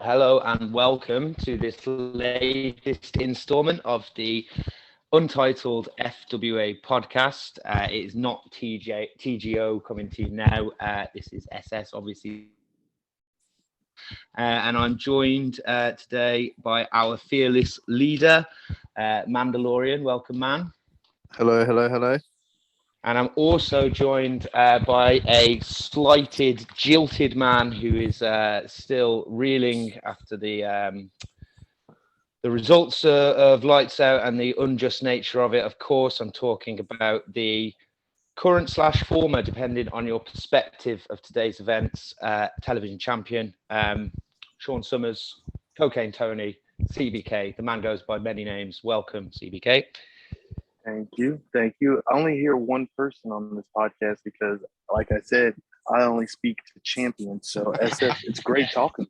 Hello and welcome to this latest installment of the Untitled FWA podcast. It is not TGO coming to you now. This is SS, obviously. And I'm joined today by our fearless leader, Mandalorian. Welcome, man. Hello. And I'm also joined by a slighted, jilted man who is still reeling after the results of Lights Out and the unjust nature of it. Of course, I'm talking about the current / former, depending on your perspective of today's events, television champion, Sean Summers, Cocaine Tony, CBK. The man goes by many names. Welcome, CBK. Thank you. I only hear one person on this podcast because, like I said, I only speak to champions. So SF, it's great talking.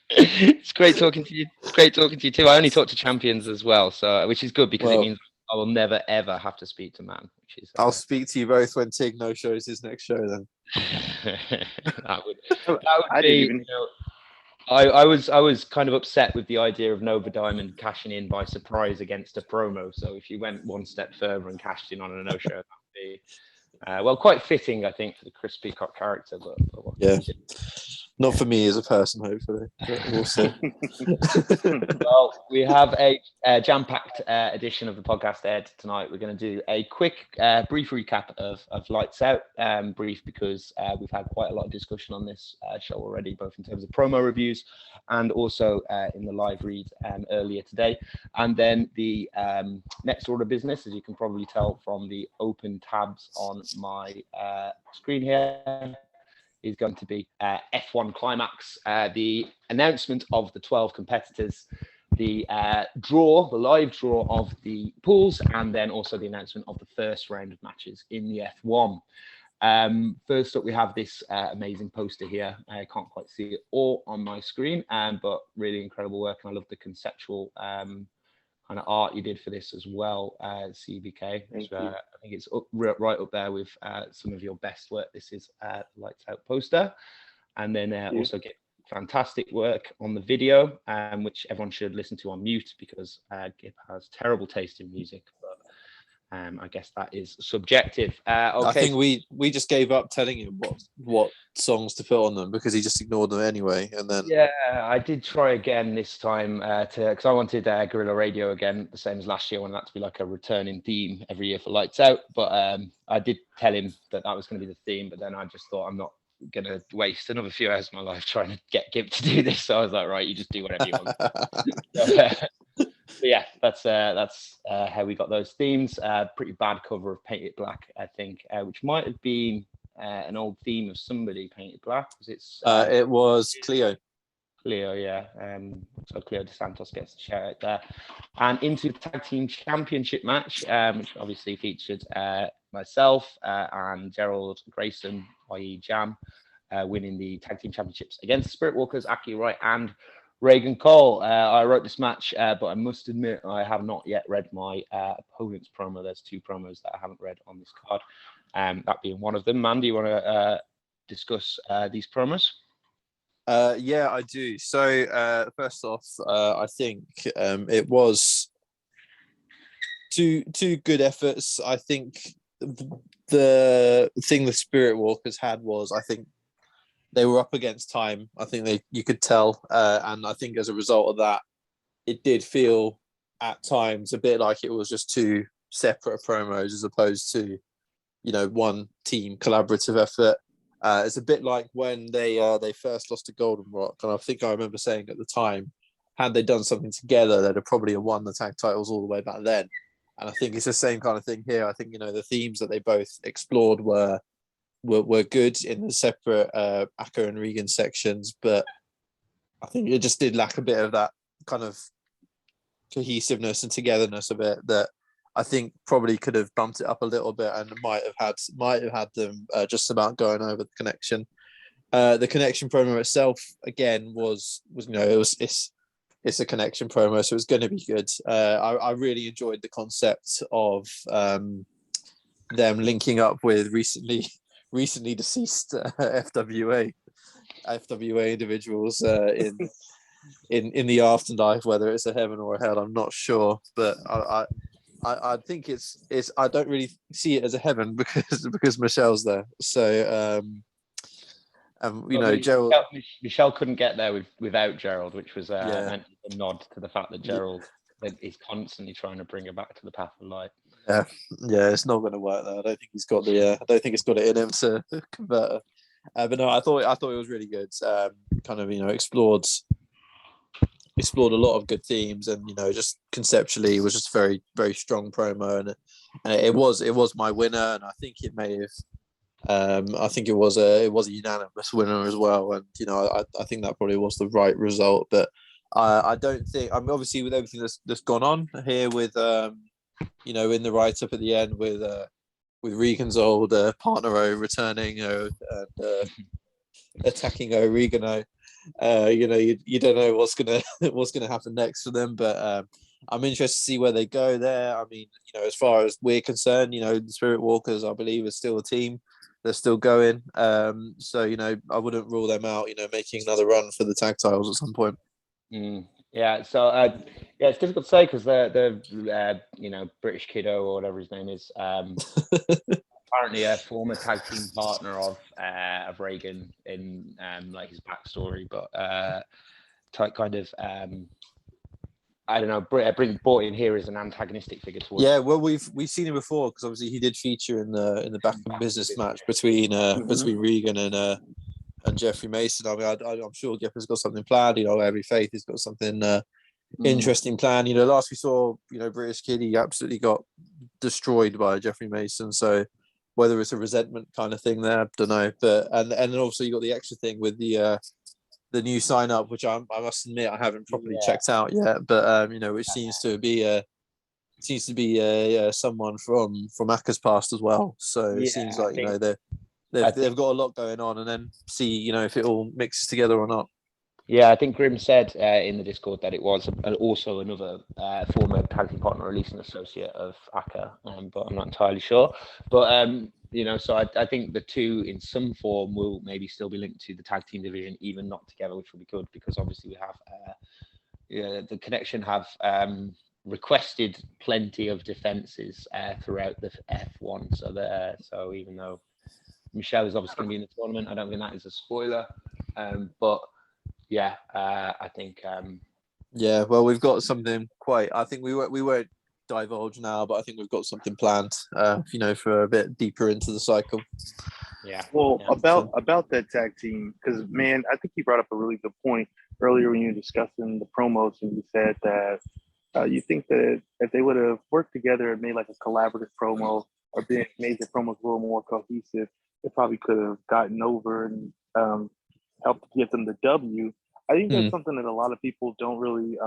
It's great talking to you. It's great talking to you too. I only talk to champions as well, so which is good because it means I will never ever have to speak to man. Which is I'll speak to you both when Tig no shows his next show. Then that would be. You know, I was kind of upset with the idea of Nova Diamond cashing in by surprise against a promo. So if you went one step further and cashed in on a no show, that would be quite fitting, I think, for the Chris Peacock character. But yeah, not for me as a person, hopefully. We'll see. Well, we have a jam-packed edition of the podcast aired tonight. We're going to do a quick, brief recap of Lights Out. Brief because we've had quite a lot of discussion on this show already, both in terms of promo reviews and also in the live read earlier today. And then the next order of business, as you can probably tell from the open tabs on my screen here, is going to be F1 Climaxxx, the announcement of the 12 competitors, the live draw of the pools, and then also the announcement of the first round of matches in the F1. First up, we have this amazing poster here. I can't quite see it all on my screen, but really incredible work. And I love the conceptual kind of art you did for this as well, CBK. I think it's right up there with some of your best work. This is Lights Out poster. And then also get fantastic work on the video, which everyone should listen to on mute because Gib has terrible taste in music. But I guess that is subjective. Okay. I think we just gave up telling him what songs to put on them because he just ignored them anyway. And then I did try again this time because I wanted Guerrilla Radio again, the same as last year. I wanted that to be like a returning theme every year for Lights Out. But I did tell him that was going to be the theme. But then I just thought I'm not going to waste another few hours of my life trying to get Gib to do this. So I was like, right, you just do whatever you want. But yeah, that's how we got those themes. Pretty bad cover of Painted Black, I think, which might have been an old theme of somebody painted black. It was Cleo. Cleo, yeah. So Cleo DeSantos gets a shout out there. And into the tag team championship match, which obviously featured myself and Gerald Grayson, i.e. Jam, winning the tag team championships against the Spirit Walkers, Aki Wright and Reagan Cole. I wrote this match, but I must admit I have not yet read my opponent's promo. There's two promos that I haven't read on this card, that being one of them. Man, do you want to discuss these promos? Yeah, I do. So first off, I think it was two good efforts. I think the thing the Spirit Walkers had was, I think, they were up against time. I think you could tell, and I think as a result of that, it did feel at times a bit like it was just two separate promos as opposed to, one team collaborative effort. It's a bit like when they first lost to Golden Rock, and I think I remember saying at the time, had they done something together, they'd have probably won the tag titles all the way back then. And I think it's the same kind of thing here. I think the themes that they both explored were good in the separate Aka and Regan sections, but I think it just did lack a bit of that kind of cohesiveness and togetherness of it that I think probably could have bumped it up a little bit and might have had them just about going over the connection. The connection promo itself again was it's a connection promo, so it's going to be good. I really enjoyed the concept of them linking up with recently deceased FWA individuals in the afterlife, whether it's a heaven or a hell, I'm not sure, but I think it's I don't really see it as a heaven because Michelle's there. So Gerald. Michelle couldn't get there without Gerald, which was meant a nod to the fact that Gerald is constantly trying to bring her back to the path of light. Yeah, it's not going to work though. I don't think he's got I don't think it's got it in him to convert her. But no, I thought it was really good. Kind of explored a lot of good themes, and just conceptually it was just very very strong promo, and it was my winner, and I think it may have. I think it was a unanimous winner as well, and I think that probably was the right result. But I don't think, I mean, obviously with everything that's gone on here with in the write up at the end with Regan's old partner returning and attacking Oregano. You don't know what's gonna happen next for them, but I'm interested to see where they go there. I mean, as far as we're concerned, the Spirit Walkers, I believe, is still a team. They're still going. So I wouldn't rule them out. Making another run for the tag titles at some point. Yeah. So it's difficult to say because the British Kiddo or whatever his name is. Apparently a former tag team partner of Reagan in like his backstory, but kind of I don't know, brought in here as an antagonistic figure towards. Yeah, well, we've seen him before because obviously he did feature in the back and business match between Regan and Jeffrey Mason. I mean, I'm sure Jeffrey's got something planned. Every Faith has got something interesting planned. Last we saw, British Kid, he absolutely got destroyed by Jeffrey Mason. So whether it's a resentment kind of thing there, I don't know. But and then also you got the extra thing with the new sign up, which I must admit I haven't properly checked out yet. But which seems to be someone from Aka's past as well. So it seems like they've got a lot going on, and then see if it all mixes together or not. Yeah, I think Grim said in the Discord that it was also another former tag team partner, or at least an associate of Aka, but I'm not entirely sure. But so I think the two in some form will maybe still be linked to the tag team division, even not together, which will be good because obviously we have the Connection have requested plenty of defenses throughout the F1. So even though Michelle is obviously going to be in the tournament, I don't think that is a spoiler, but. Yeah, I think. Well, we've got something I think we won't divulge now, but I think we've got something planned. For a bit deeper into the cycle. Yeah. Well, about that tag team, because man, I think you brought up a really good point earlier when you were discussing the promos, and you said that you think that if they would have worked together and made like a collaborative promo or made the promos a little more cohesive, they probably could have gotten over and helped get them the W. I think that's something that a lot of people don't really,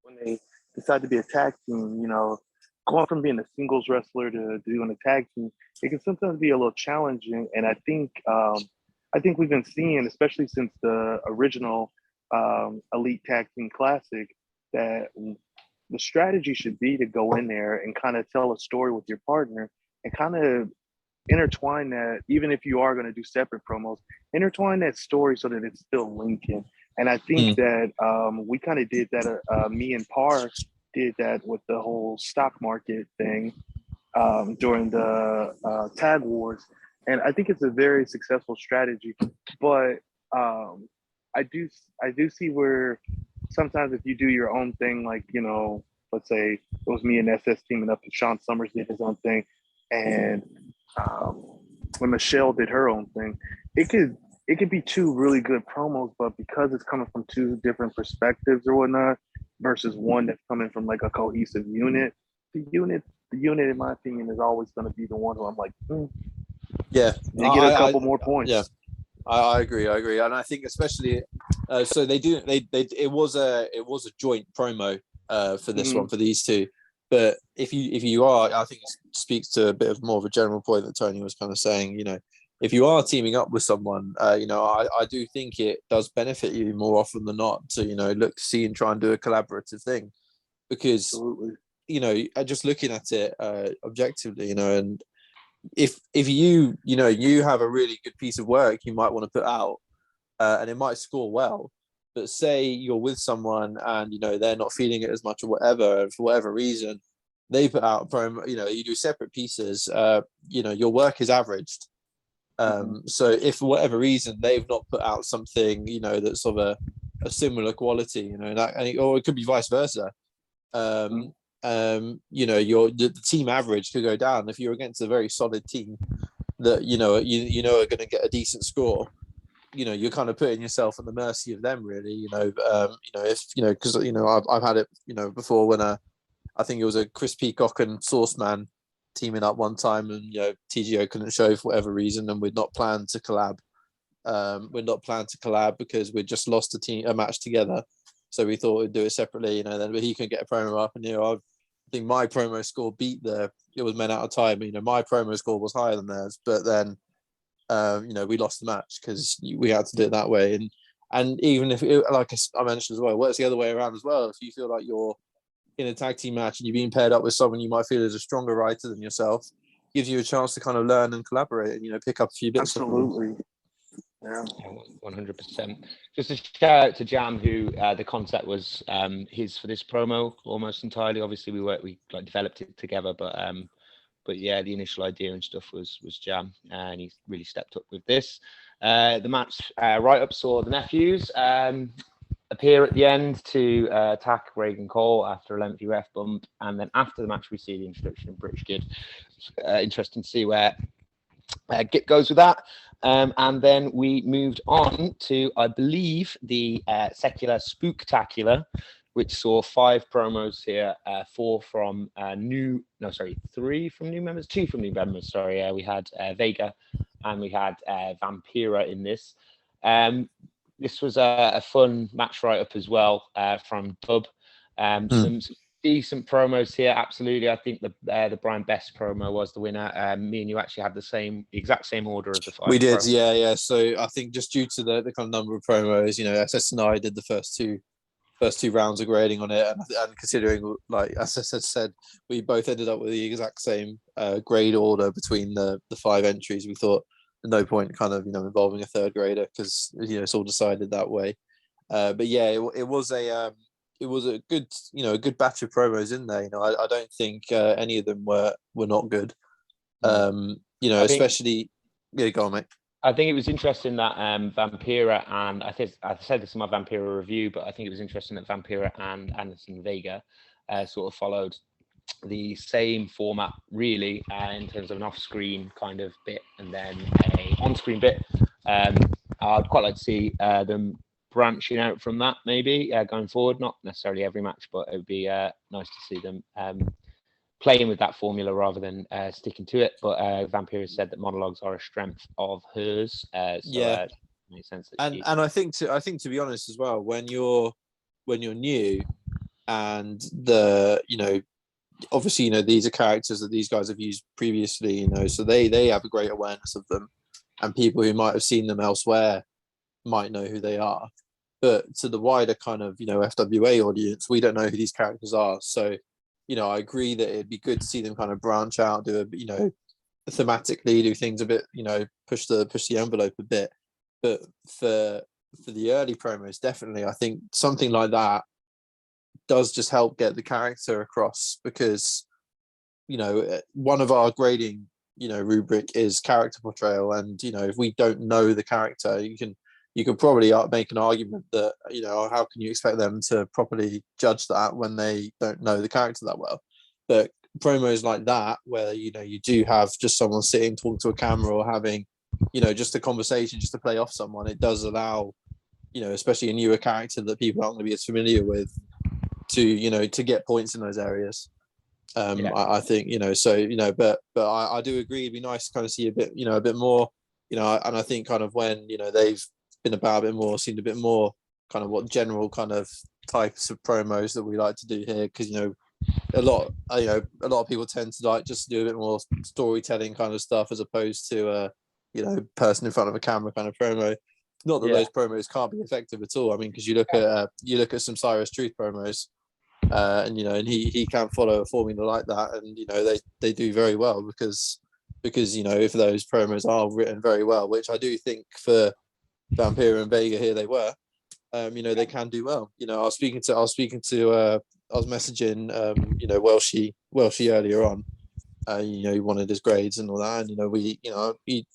when they decide to be a tag team, going from being a singles wrestler to doing a tag team, it can sometimes be a little challenging. And I think we've been seeing, especially since the original Elite Tag Team Classic, that the strategy should be to go in there and kind of tell a story with your partner and kind of intertwine that, even if you are going to do separate promos, intertwine that story so that it's still linking. And I think that we kind of did that. Me and Par did that with the whole stock market thing during the tag wars, and I think it's a very successful strategy. But I do see where sometimes if you do your own thing, like let's say it was me and SS teaming up, and Sean Summers did his own thing, and when Michelle did her own thing, it could be two really good promos, but because it's coming from two different perspectives or whatnot, versus one that's coming from like a cohesive unit, the unit in my opinion is always going to be the one who I'm like, yeah, they get a couple more points. Yeah, I agree, and I think especially so it was a joint promo for this one for these two. But if you are, I think it speaks to a bit of more of a general point that Tony was kind of saying. If you are teaming up with someone, I do think it does benefit you more often than not to look to see and try and do a collaborative thing, because just looking at it objectively, and if you have a really good piece of work you might want to put out and it might score well, But say you're with someone and they're not feeling it as much or whatever, and for whatever reason, they put out a promo. You do separate pieces. Your work is averaged. So if for whatever reason they've not put out something, that's of a similar quality, or it could be vice versa. The team average could go down if you're against a very solid team that are going to get a decent score. You're kind of putting yourself at the mercy of them, really. Because I've had it, before when I think it was a Chris Peacock and Sauceman teaming up one time, and TGO couldn't show for whatever reason, and we'd not planned to collab. Because we'd just lost a match together, so we thought we'd do it separately. Then he can get a promo up, and I think my promo score beat it was Men Out of Time. My promo score was higher than theirs, but then we lost the match because we had to do it that way. And even if like I mentioned as well, works the other way around as well. If you feel like you're in a tag team match and you're being paired up with someone you might feel is a stronger writer than yourself, gives you a chance to kind of learn and collaborate and pick up a few bits. Absolutely. Yeah, 100%. Just a shout out to Jam, who the concept was his for this promo almost entirely. Obviously, we developed it together, but yeah, the initial idea and stuff was Jam, and he really stepped up with this. The match write-up saw the nephews appear at the end to attack Reagan Cole after a lengthy ref bump, and then after the match we see the introduction of British Kid. Interesting to see where Git goes with that. And then we moved on to, I believe, the Secular Spooktacular, which saw 5 promos here, 3 from new members, 2 from new members. Sorry, we had Vega and we had Vampira in this. This was a fun match write-up as well from Dub. Some decent promos here, absolutely. I think the Brian Best promo was the winner. Me and you actually had the exact same order of the 5. We did, yeah. So I think just due to the kind of number of promos, SS and I did the first two rounds of grading on it, and considering, like as I said, we both ended up with the exact same grade order between the 5 entries. We thought no point kind of involving a third grader because it's all decided that way. But yeah, it was a good batch of promos in there. I don't think any of them were not good. Especially go on, mate. I think it was interesting that Vampira and I said this in my Vampira review, but I think it was interesting that Vampira and Anderson Vega sort of followed the same format, really, in terms of an off-screen kind of bit and then a on-screen bit. I'd quite like to see them branching out from that, maybe going forward. Not necessarily every match, but it would be nice to see them playing with that formula rather than sticking to it. But Vampira said that monologues are a strength of hers. Yeah, makes sense. And I think to be honest as well, when you're new, and obviously these are characters that these guys have used previously, so they have a great awareness of them, and people who might have seen them elsewhere might know who they are. But to the wider kind of FWA audience, we don't know who these characters are. So I agree that it'd be good to see them kind of branch out, do thematically do things a bit, push the envelope a bit. But for the early promos, definitely, I think something like that does just help get the character across, because one of our grading rubric is character portrayal, and if we don't know the character, you can probably make an argument that how can you expect them to properly judge that when they don't know the character that well. But promos like that, where you do have just someone sitting talking to a camera or having just a conversation just to play off someone, it does allow especially a newer character that people aren't going to be as familiar with to get points in those areas. I think but I do agree it'd be nice to kind of see a bit more, and I think kind of when they've been about a bit more, seen a bit more kind of what general kind of types of promos that we like to do here, because a lot of people tend to like just do a bit more storytelling kind of stuff as opposed to a person in front of a camera kind of promo. Not that those promos can't be effective at all. I mean, because you look at some Cyrus Truth promos, and he can follow a formula like that, and they do very well because if those promos are written very well, which I do think for Vampira and Vega here they were, they can do well. I was messaging, Welshie earlier on. He wanted his grades and all that, and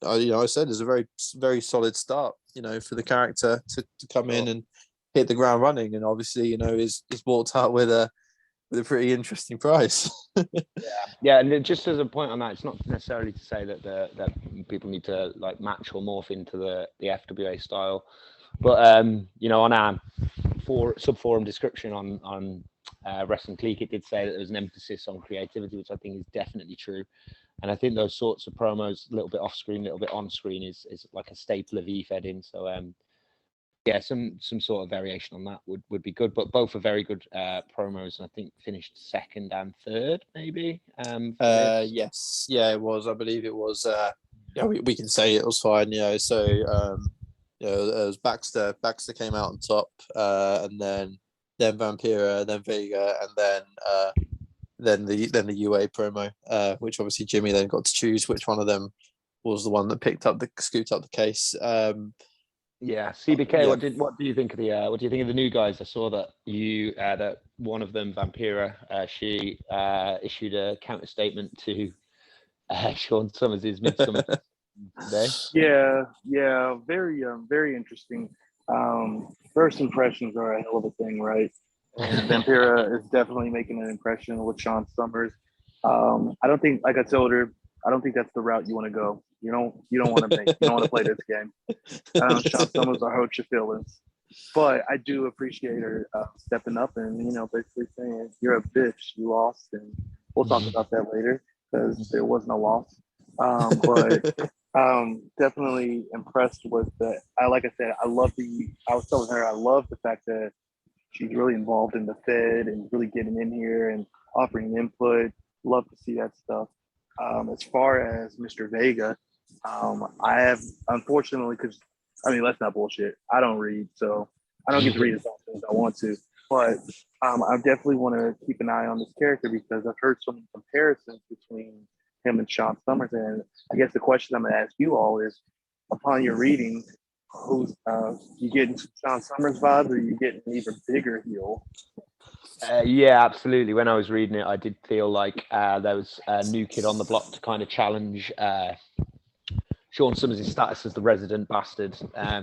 I said it's a very, very solid start, for the character to come in and hit the ground running, and obviously, is walked out with a pretty interesting prize. Yeah, and just as a point on that, it's not necessarily to say that that people need to like match or morph into the FWA style, but on our sub-forum description on Wrestling Clique, it did say that there was an emphasis on creativity, which I think is definitely true. And I think those sorts of promos, a little bit off screen, a little bit on screen, is like a staple of E-Fed-In. So some sort of variation on that would be good. But both are very good promos, and I think finished second and third, maybe. Yes, yeah, it was. I believe it was. We can say it was fine. So it was Baxter. Baxter came out on top, and then Vampira, then Vega, and then the UA promo, which obviously Jimmy then got to choose which one of them was the one that scooped up the case. CBK. Yeah. What do you think of the new guys? I saw that that one of them, Vampira, she issued a counter statement to Sean Summers' Midsummer today. Yeah, very interesting. First impressions are a hell of a thing, right? And Vampira is definitely making an impression with Sean Summers. I don't think, like I told her, I don't think that's the route you want to go. You don't want to play this game. Sean Summers will hurt your feelings. But I do appreciate her stepping up and basically saying, "You're a bitch. You lost," and we'll talk about that later because there was no loss. But definitely impressed with the. Like I said, I was telling her I love the fact that she's really involved in the Fed and really getting in here and offering input. Love to see that stuff. As far as Mr. Vega, I have, unfortunately, because that's not bullshit. I don't read, so I don't get to read as often as I want to. But I definitely want to keep an eye on this character because I've heard so many comparisons between him and Sean Summers. And I guess the question I'm going to ask you all is, upon your reading, who's you getting Sean Summers vibes, or you getting an even bigger heel? Yeah, absolutely. When I was reading it, I did feel like there was a new kid on the block to kind of challenge Sean Summers' status as the resident bastard.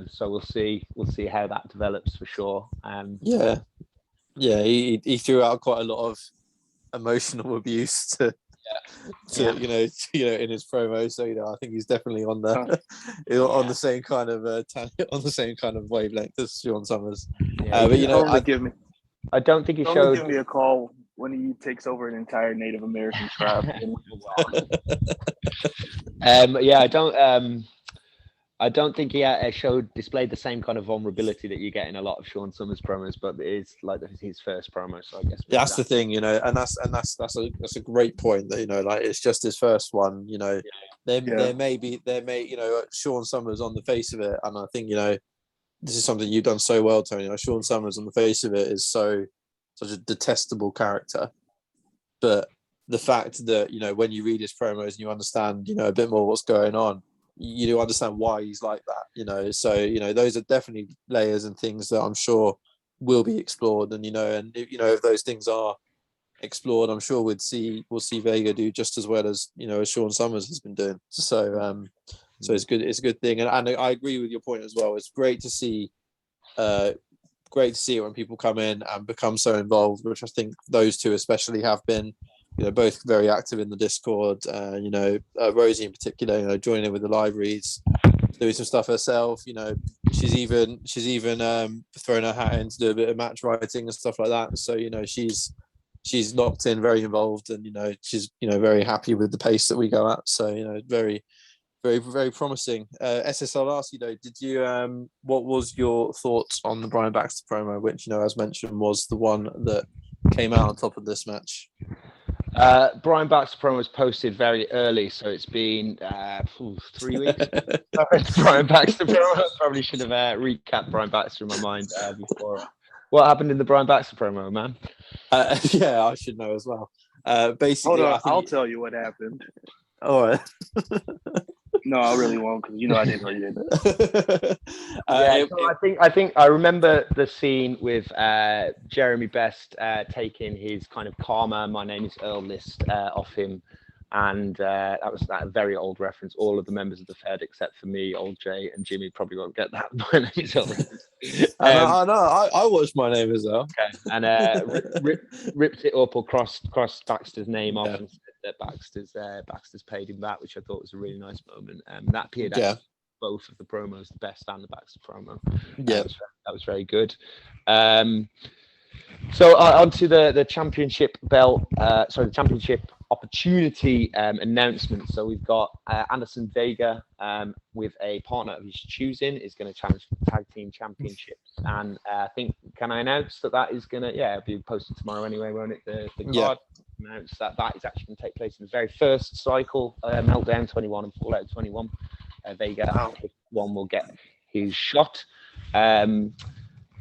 So we'll see how that develops for sure. He threw out quite a lot of emotional abuse to in his promo. So I think he's definitely on the on the same kind of on the same kind of wavelength as Sean Summers. I don't think he showed. Give me a call when he takes over an entire Native American tribe. I don't think he displayed the same kind of vulnerability that you get in a lot of Sean Summers promos, but it is like his first promo, so I guess that's the thing, and that's a great point that like it's just his first one. There may Sean Summers on the face of it, and I think this is something you've done so well, Tony. Sean Summers on the face of it is such a detestable character, but the fact that when you read his promos and you understand a bit more what's going on, you do understand why he's like that. So those are definitely layers and things that I'm sure will be explored, and if those things are explored, I'm sure we'll see Vega do just as well as as Sean Summers has been doing. So so it's good. It's a good thing, and I agree with your point as well. It's great to see it when people come in and become so involved, which I think those two especially have been. Both very active in the Discord. Rosie in particular, joining in with the live reads, doing some stuff herself. She's even thrown her hat in to do a bit of match writing and stuff like that. So she's locked in, very involved, and she's very happy with the pace that we go at. So very, very, very promising. SSL asked did you what was your thoughts on the Brian Baxter promo, which as mentioned was the one that came out on top of this match? Brian Baxter promo was posted very early, so it's been 3 weeks. Brian Baxter promo. I probably should have recapped Brian Baxter in my mind before. What happened in the Brian Baxter promo, man? I should know as well. Basically, hold on, I'll tell you what happened. All right. No, I really won't because I didn't read it. I think I remember the scene with Jeremy Best taking his kind of Karma, My Name is Earl list off him. And that was that very old reference. All of the members of the Fed, except for me, old Jay, and Jimmy, probably won't get that. My name is Earl. I know. I watched My Name is Earl. Okay. And ripped it up or crossed Baxter's name off and said that Baxter's paid him back, which I thought was a really nice moment. That appeared both of the promos, the best and the Baxter promo. That was very good. So onto the championship belt. The championship opportunity announcement. So we've got Anderson Vega with a partner of his choosing is going to challenge for the tag team championships. And I think, can I announce that is going to it'll be posted tomorrow anyway, won't it? The card announced that is actually going to take place in the very first cycle, Meltdown 21 and Fallout 21. Vega one will get his shot.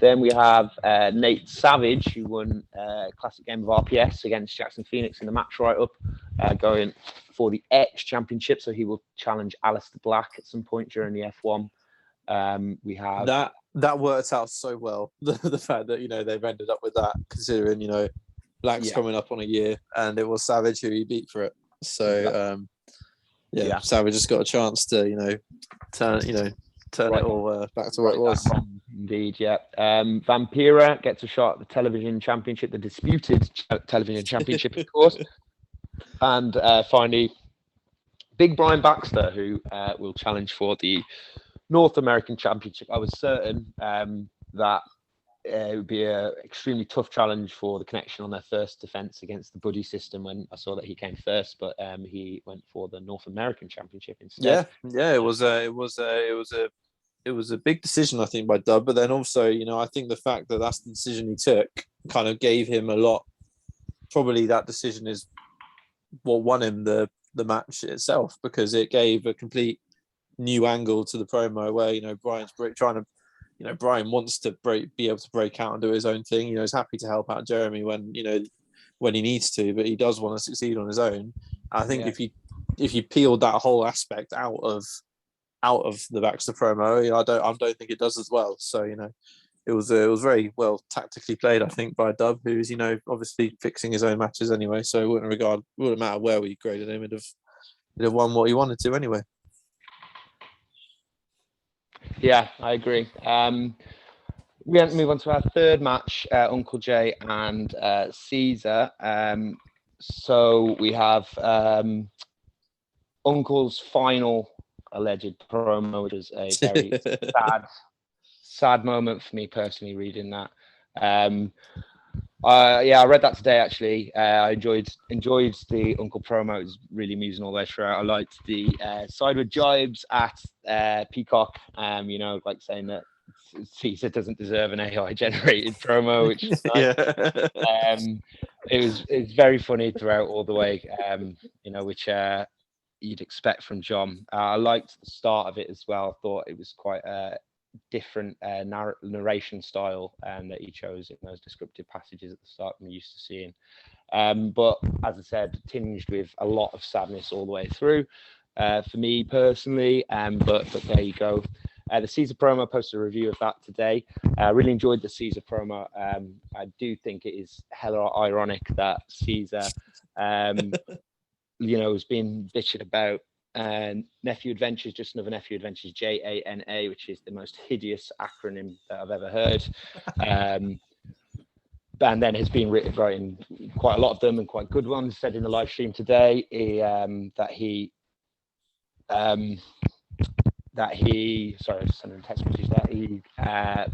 Then we have Nate Savage, who won Classic Game of RPS against Jackson Phoenix in the match write-up, going for the X Championship. So he will challenge Alistair Black at some point during the F1. We have that worked out so well. The fact that they've ended up with that, considering Black's coming up on a year, and it was Savage who he beat for it. So Savage has got a chance to turn it all back to what it was. Indeed, yeah. Vampira gets a shot at the television championship, the disputed television championship, of course. And finally, Big Brian Baxter, who will challenge for the North American Championship. I was certain that it would be an extremely tough challenge for the Connection on their first defense against the Buddy system when I saw that he came first, but he went for the North American Championship instead. It was a big decision, I think, by Dub. But then also, I think the fact that that's the decision he took kind of gave him a lot. Probably that decision is what won him the match itself, because it gave a complete new angle to the promo where Brian's trying to, Brian wants to be able to break out and do his own thing. He's happy to help out Jeremy when he needs to, but he does want to succeed on his own. I think if you peeled that whole aspect out of the Baxter promo, I don't think it does as well. So it was very well tactically played, I think, by Dub, who's obviously fixing his own matches anyway. So it wouldn't matter where we graded him. He'd have won what he wanted to anyway. Yeah, I agree. We move on to our third match, Uncle Jay and Caesar. So we have Uncle's final alleged promo, which is a very sad moment for me personally reading that. I read that today actually. I enjoyed the Uncle promo. It was really amusing all the way throughout. I liked the sideward jibes at Peacock, like saying that Caesar doesn't deserve an AI generated promo, which is nice. It was very funny throughout all the way, which you'd expect from John. I liked the start of it as well. I thought it was quite a different narration style that he chose in those descriptive passages at the start I'm used to seeing. But as I said, tinged with a lot of sadness all the way through for me personally. But there you go. The Caesar promo, posted a review of that today. I really enjoyed the Caesar promo. I do think it is hella ironic that Caesar has been bitching about Nephew Adventures, just another Nephew Adventures, JANA, which is the most hideous acronym that I've ever heard. And then has been writing quite a lot of them and quite good ones. Said in the live stream today that he sorry, I just sent him a text message that he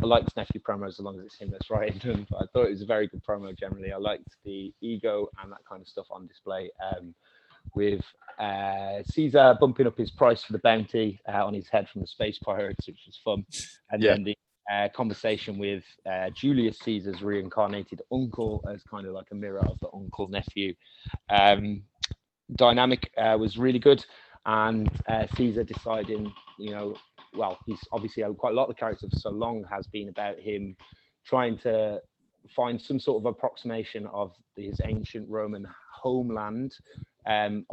likes Nephew promos as long as it's him that's writing them. But I thought it was a very good promo generally. I liked the ego and that kind of stuff on display. With Caesar bumping up his price for the bounty on his head from the Space Pirates, which was fun. And then the conversation with Julius Caesar's reincarnated uncle as kind of like a mirror of the uncle-nephew dynamic was really good. And Caesar deciding, he's obviously quite a lot of the characters for so long has been about him trying to find some sort of approximation of his ancient Roman homeland in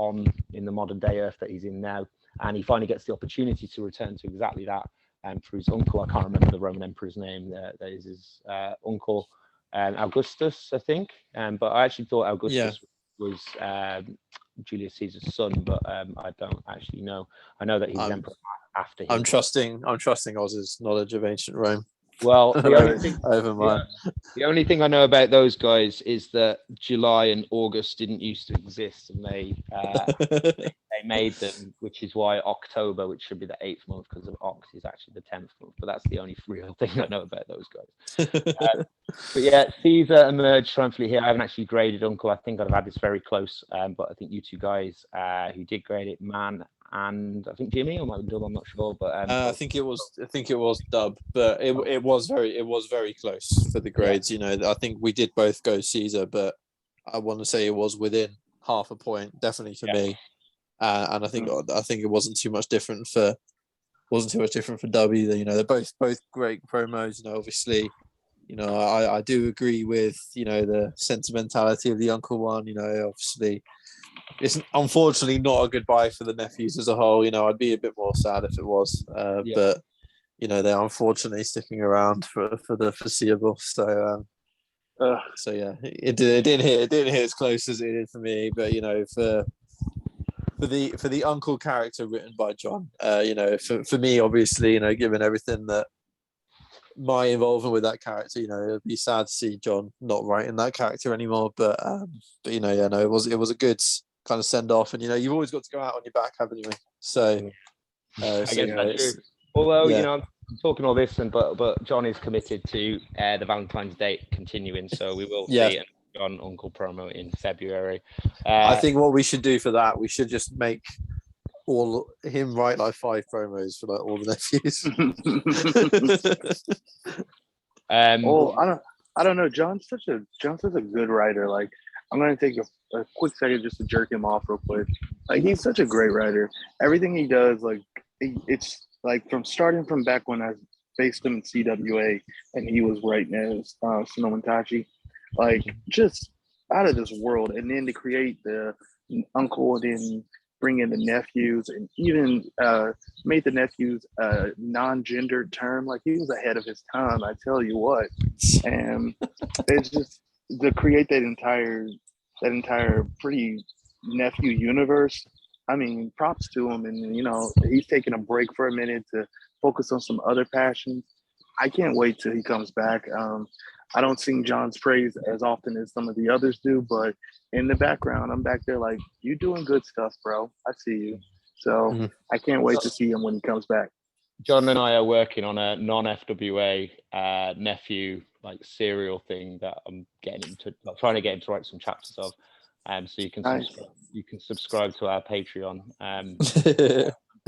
the modern day Earth that he's in now, and he finally gets the opportunity to return to exactly that for his uncle. I can't remember the Roman emperor's name. That is his uncle, Augustus, I think. But I actually thought Augustus was Julius Caesar's son, but I don't actually know. I know that he's emperor after him. I'm trusting Oz's knowledge of ancient Rome. Well, the only thing over mine. The only thing I know about those guys is that July and August didn't used to exist, and they made them, which is why October, which should be the 8th month because of Oct, is actually the 10th month. But that's the only real thing I know about those guys. But yeah, Caesar emerged triumphantly here. I haven't actually graded Uncle. I think I'd have had this very close, but I think you two guys who did grade it, Man and I think Jimmy, or might be Dub, I'm not sure, but I think it was Dub, but it was very close for the grades. You know, I think we did both go Caesar, but I want to say it was within half a point, definitely for me. And I think it wasn't too much different for Dub either. You know, they're both great promos. You know, obviously, you know, I do agree with, you know, the sentimentality of the uncle one. You know, obviously, it's unfortunately not a goodbye for the nephews as a whole. You know, I'd be a bit more sad if it was, but you know, they're unfortunately sticking around for the foreseeable. So yeah, it didn't hit as close as it did for me. But you know, for the uncle character written by John, you know, for me, obviously, you know, given everything that my involvement with that character, you know, it'd be sad to see John not writing that character anymore. But you know, yeah, no, it was a good kind of send off, and you know, you've always got to go out on your back, haven't you? So, I guess that's true. Although you know, I'm talking all this, but John is committed to the Valentine's Day continuing, so we will see John Uncle promo in February. I think what we should do for that, we should just make him write like 5 promos for like all the nephews. I don't know. John's such a good writer. Like, I'm gonna take a quick second just to jerk him off real quick. Like, he's such a great writer. Everything he does, like, it's like starting from back when I faced him in CWA and he was writing as Sonoma Tachi, like, just out of this world. And then to create the uncle and then bring in the nephews and even made the nephews a non-gendered term. Like, he was ahead of his time, I tell you what. And it's just to create that entire pretty nephew universe. I mean, props to him. And, you know, he's taking a break for a minute to focus on some other passions. I can't wait till he comes back. I don't sing John's praise as often as some of the others do, but in the background, I'm back there like, you doing good stuff, bro. I see you. So I can't wait to see him when he comes back. John and I are working on a non-FWA nephew like serial thing that I'm trying to get him to write some chapters of. So you can subscribe to our Patreon.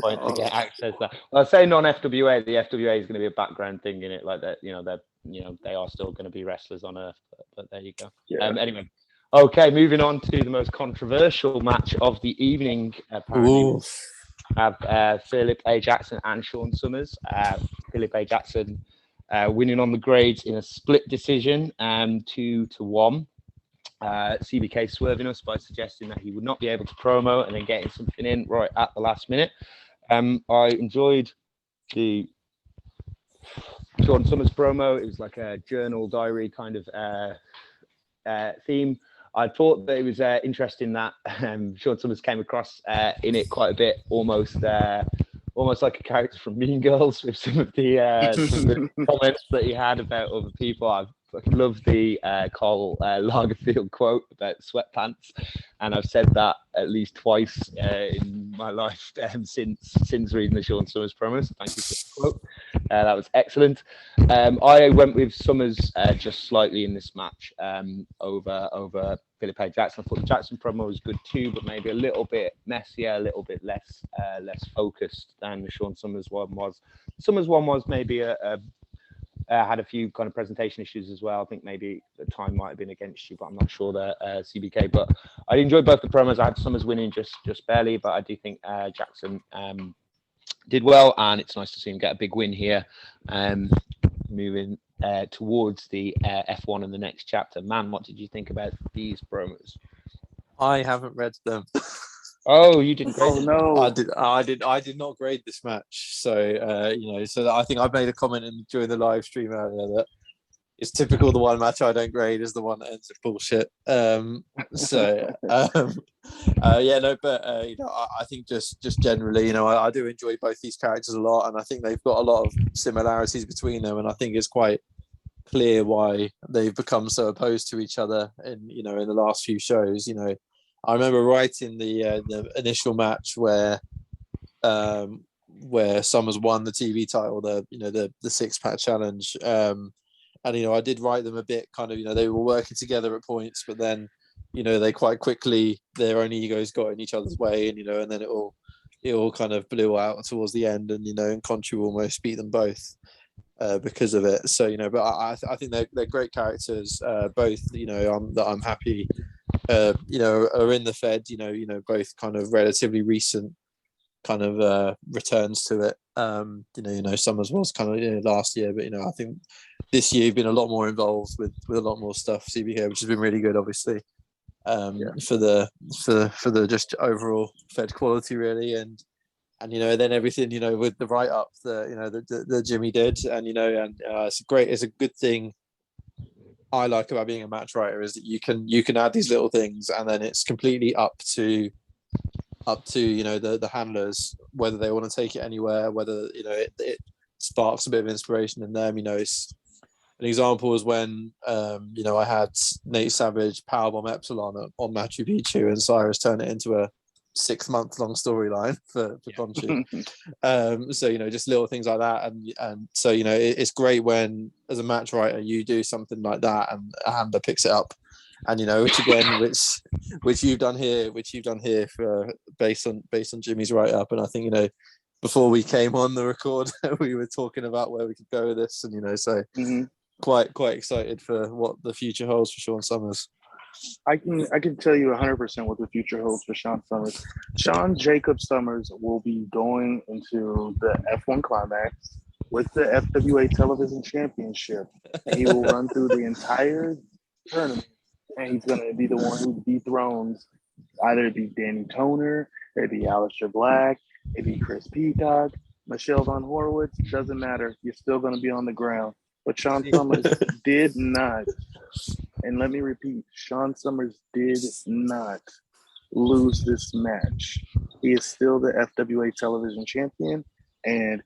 To get access to that. Well, I say non-FWA. The FWA is going to be a background thing in it, like that. You know, they are still going to be wrestlers on Earth. But there you go. Yeah. Anyway, okay, moving on to the most controversial match of the evening. Apparently, have Philip A. Jackson and Sean Summers. Philip A. Jackson winning on the grades in a split decision, 2-1. CBK swerving us by suggesting that he would not be able to promo and then getting something in right at the last minute. I enjoyed the Sean Summers promo. It was like a journal diary kind of theme. I thought that it was interesting that Sean Summers came across in it quite a bit, almost like a character from Mean Girls with some of the comments that he had about other people. I love the Karl Lagerfeld quote about sweatpants, and I've said that at least twice in my life since reading the Sean Summers promo. So thank you for the quote. That was excellent. I went with Summers just slightly in this match over Philip A. Jackson. I thought the Jackson promo was good too, but maybe a little bit messier, a little bit less focused than the Sean Summers one was. Summers one was maybe had a few kind of presentation issues as well. I think maybe the time might have been against you, but I'm not sure that CBK. But I enjoyed both the promos. I had Summers winning just barely, but I do think Jackson did well, and it's nice to see him get a big win here. Moving towards the F1 in the next chapter. Man, what did you think about these promos? I haven't read them. Oh, you didn't grade Oh it. no! I did not grade this match. So so that I think I made a comment during the live stream earlier that it's typical the one match I don't grade is the one that ends in bullshit. I think just generally, I do enjoy both these characters a lot, and I think they've got a lot of similarities between them, and I think it's quite clear why they've become so opposed to each other in the last few shows. I remember writing the initial match where Summers won the TV title, the 6-pack challenge. And I did write them a bit kind of, they were working together at points, but then they quite quickly, their own egos got in each other's way, and and then it all kind of blew out towards the end, and and Conchu almost beat them both because of it. So but I think they're great characters, both that I'm happy are in the Fed, both kind of relatively recent kind of returns to it. Summers was kind of last year, but I think this year you've been a lot more involved with a lot more stuff, CBK, which has been really good, obviously, for the just overall Fed quality, really, and then everything with the write up that Jimmy did, and it's a good thing I like about being a match writer is that you can add these little things, and then it's completely up to the handlers whether they want to take it anywhere, whether it sparks a bit of inspiration in them. It's an example was when I had Nate Savage powerbomb Epsilon on Machu Picchu, and Cyrus turned it into a 6-month-long storyline for Conchu. So just little things like that, and so it's great when as a match writer you do something like that and a handler picks it up, and which you've done here for based on Jimmy's write up. And I think before we came on the record we were talking about where we could go with this, and so quite excited for what the future holds for Sean Summers. I can tell you 100% what the future holds for Sean Summers. Sean Jacob Summers will be going into the F1 Climaxxx with the FWA Television Championship, and he will run through the entire tournament, and he's going to be the one who dethrones either it be Danny Toner, it be Aleister Black, it be Chris Peacock, Michelle Von Horowitz. Doesn't matter. You're still going to be on the ground. But Sean Summers did not. And let me repeat, Sean Summers did not lose this match. He is still the FWA Television Champion, and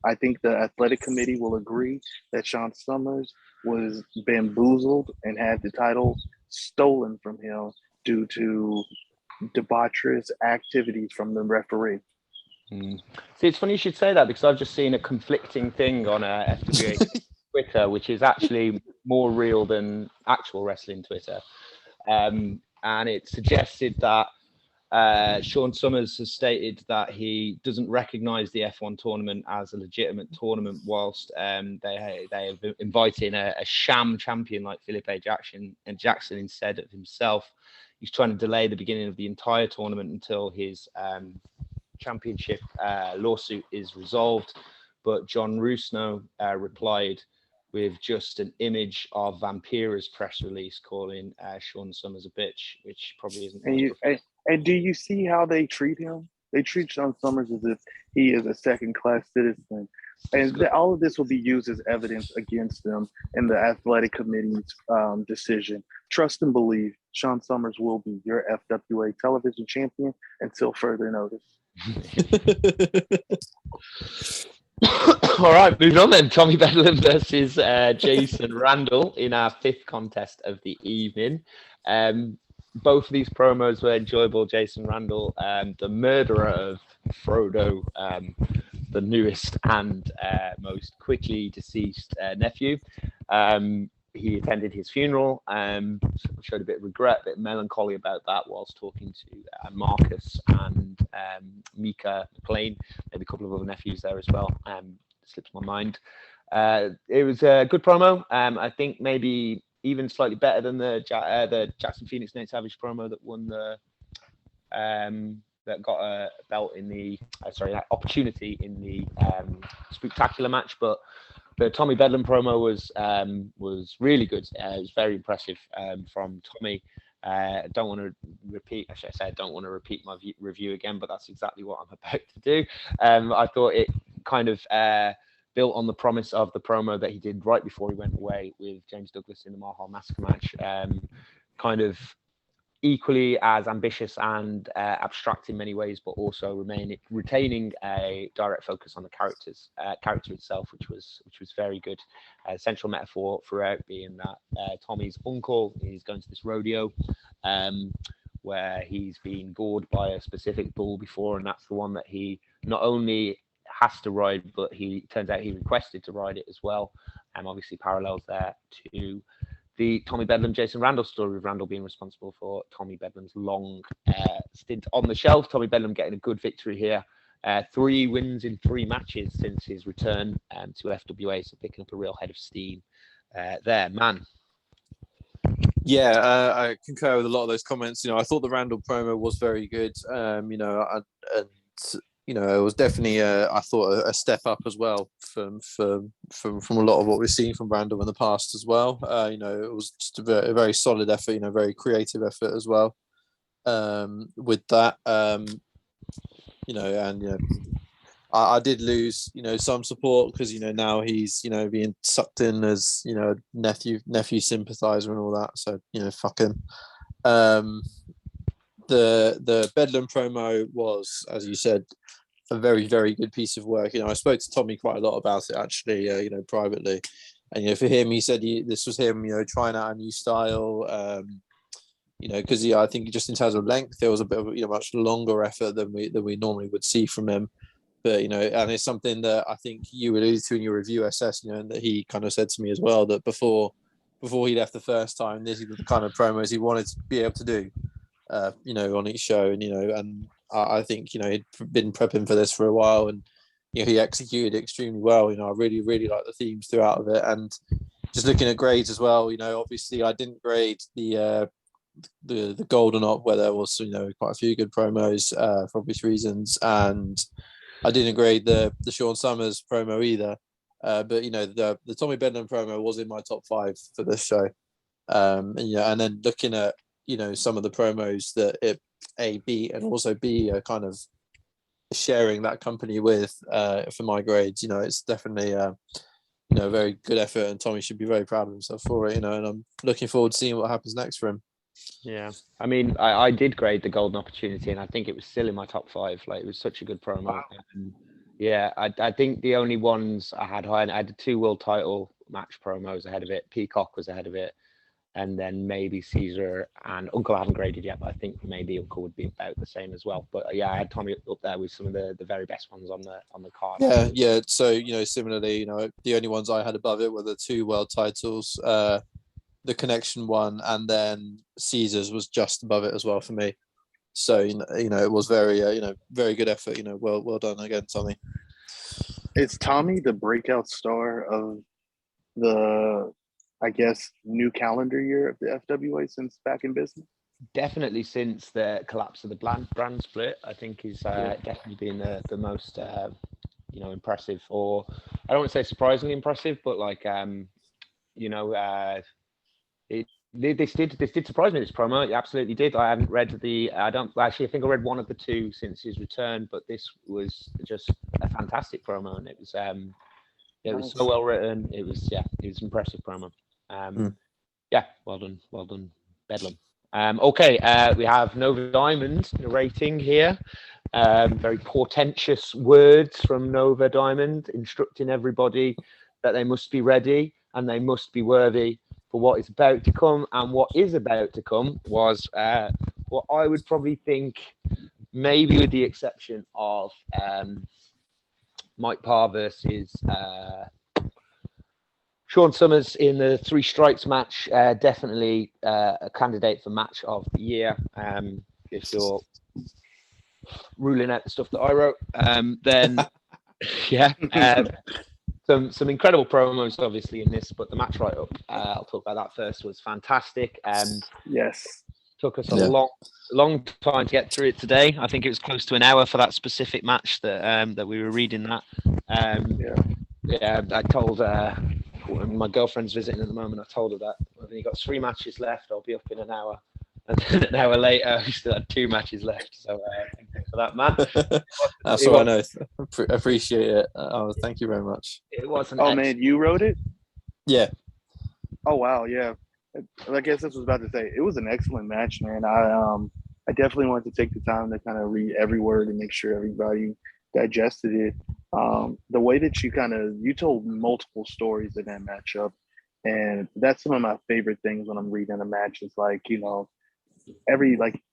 I think the athletic committee will agree that Sean Summers was bamboozled and had the title stolen from him due to debaucherous activities from the referee. See, it's funny you should say that, because I've just seen a conflicting thing on FWA Twitter, which is actually more real than actual wrestling Twitter. And it suggested that Sean Summers has stated that he doesn't recognise the F1 tournament as a legitimate tournament, whilst they have invited a sham champion like Felipe Jackson instead of himself. He's trying to delay the beginning of the entire tournament until his championship lawsuit is resolved. But John Rusno replied with just an image of Vampira's press release calling Sean Summers a bitch, which probably isn't. And do you see how they treat him? They treat Sean Summers as if he is a second-class citizen. And all of this will be used as evidence against them in the athletic committee's decision. Trust and believe, Sean Summers will be your FWA television champion until further notice. All right, moving on then. Tommy Bedlam versus Jason Randall in our 5th contest of the evening. Both of these promos were enjoyable. Jason Randall, the murderer of Frodo, the newest and most quickly deceased nephew. He attended his funeral, showed a bit of regret, a bit of melancholy about that whilst talking to Marcus and Mika McLean, maybe a couple of other nephews there as well. Slips my mind. It was a good promo. I think maybe even slightly better than the Jackson Phoenix Nate Savage promo that won the that got a belt in the that opportunity in the Spooktacular match. But the Tommy Bedlam promo was really good. It was very impressive from Tommy. Don't want to repeat. Actually, I don't want to repeat my review again, but that's exactly what I'm about to do. I thought it kind of built on the promise of the promo that he did right before he went away with James Douglas in the Mahal Massacre match. Kind of equally as ambitious and abstract in many ways, but also retaining a direct focus on the character itself, which was very good. Central metaphor throughout being that Tommy's uncle is going to this rodeo where he's been gored by a specific bull before, and that's the one that he not only has to ride, but he turns out he requested to ride it as well. Obviously parallels there to the Tommy Bedlam, Jason Randall story, with Randall being responsible for Tommy Bedlam's long stint on the shelf. Tommy Bedlam getting a good victory here. 3 wins in 3 matches since his return to FWA, so picking up a real head of steam there, man. Yeah, I concur with a lot of those comments. I thought the Randall promo was very good. It was definitely I thought a step up as well from a lot of what we've seen from Randall in the past as well. It was just a very solid effort, very creative effort as well. With that, I did lose, some support because now he's being sucked in as nephew sympathizer and all that. So fuck him. The Bedlam promo was, as you said, a very, very good piece of work. I spoke to Tommy quite a lot about it actually, privately. And for him, he said this was him, trying out a new style. Because I think just in terms of length, there was a bit of much longer effort than we normally would see from him. But and it's something that I think you alluded to in your review, SS, and that he kind of said to me as well, that before he left the first time, this is the kind of promos he wanted to be able to do. On each show, and I think he'd been prepping for this for a while, and he executed extremely well. I really, really like the themes throughout of it, and just looking at grades as well. Obviously I didn't grade the Golden Op, where there was quite a few good promos for obvious reasons, and I didn't grade the Sean Summers promo either. But the Tommy Bedlam promo was in my top 5 for this show. And then looking at some of the promos that it A, B, and also B are kind of sharing that company with for my grades. It's definitely a very good effort, and Tommy should be very proud of himself for it. And I'm looking forward to seeing what happens next for him. Yeah, I mean, I did grade the Golden Opportunity, and I think it was still in my top 5. Like, it was such a good promo. Wow. Yeah, I think the only ones I had high, I had the 2 world title match promos ahead of it. Peacock was ahead of it, and then maybe Caesar and Uncle I haven't graded yet, but I think maybe Uncle would be about the same as well. But yeah, I had Tommy up there with some of the very best ones on the card. Yeah. So similarly, the only ones I had above it were the 2 world titles, the Connection one, and then Caesar's was just above it as well for me. So it was very very good effort. Well done again, Tommy. Is Tommy the breakout star of the, I guess, new calendar year of the FWA since back in business? Definitely since the collapse of the brand split, I think he's definitely been the most impressive, or I don't want to say surprisingly impressive, but like this did surprise me, this promo. It absolutely did. I haven't read I think I read one of the 2 since his return, but this was just a fantastic promo, and it was it was so well written. It was an impressive promo. Well done, Bedlam. Okay, we have Nova Diamond narrating here. Very portentous words from Nova Diamond, instructing everybody that they must be ready and they must be worthy for what is about to come. And what is about to come was what I would probably think, maybe with the exception of Mike Parr versus Sean Summers in the 3 Strikes match, definitely a candidate for match of the year. If you're ruling out the stuff that I wrote, then yeah. Some incredible promos obviously in this, but the match write-up, I'll talk about that first, was fantastic. Yes. Took us a long time to get through it today. I think it was close to an hour for that specific match that we were reading that. I told my girlfriend's visiting at the moment. I told her that I've only got 3 matches left. I'll be up in an hour. And then an hour later, we still had 2 matches left. So thank you for that, man. That's what I know. Appreciate it. Oh, thank you very much. It was an man, you wrote it? Yeah. Oh wow, yeah. I guess this was about to say it was an excellent match, man. I definitely wanted to take the time to kind of read every word and make sure everybody digested it. The way that you told multiple stories in that matchup, and that's some of my favorite things when I'm reading a match. Is like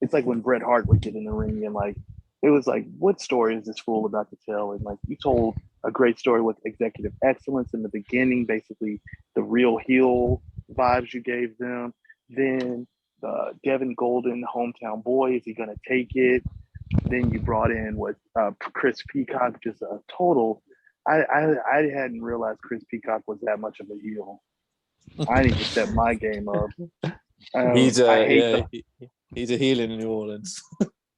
it's like when Bret Hart would get in the ring and like it was like, what story is this fool about to tell? And like you told a great story with executive excellence in the beginning, basically the real heel vibes you gave them. Then the Devin Golden hometown boy, is he gonna take it? Then you brought in what Chris Peacock, just a total. I hadn't realized Chris Peacock was that much of a heel. I need to step my game up. He's I hate he's a heel in New Orleans.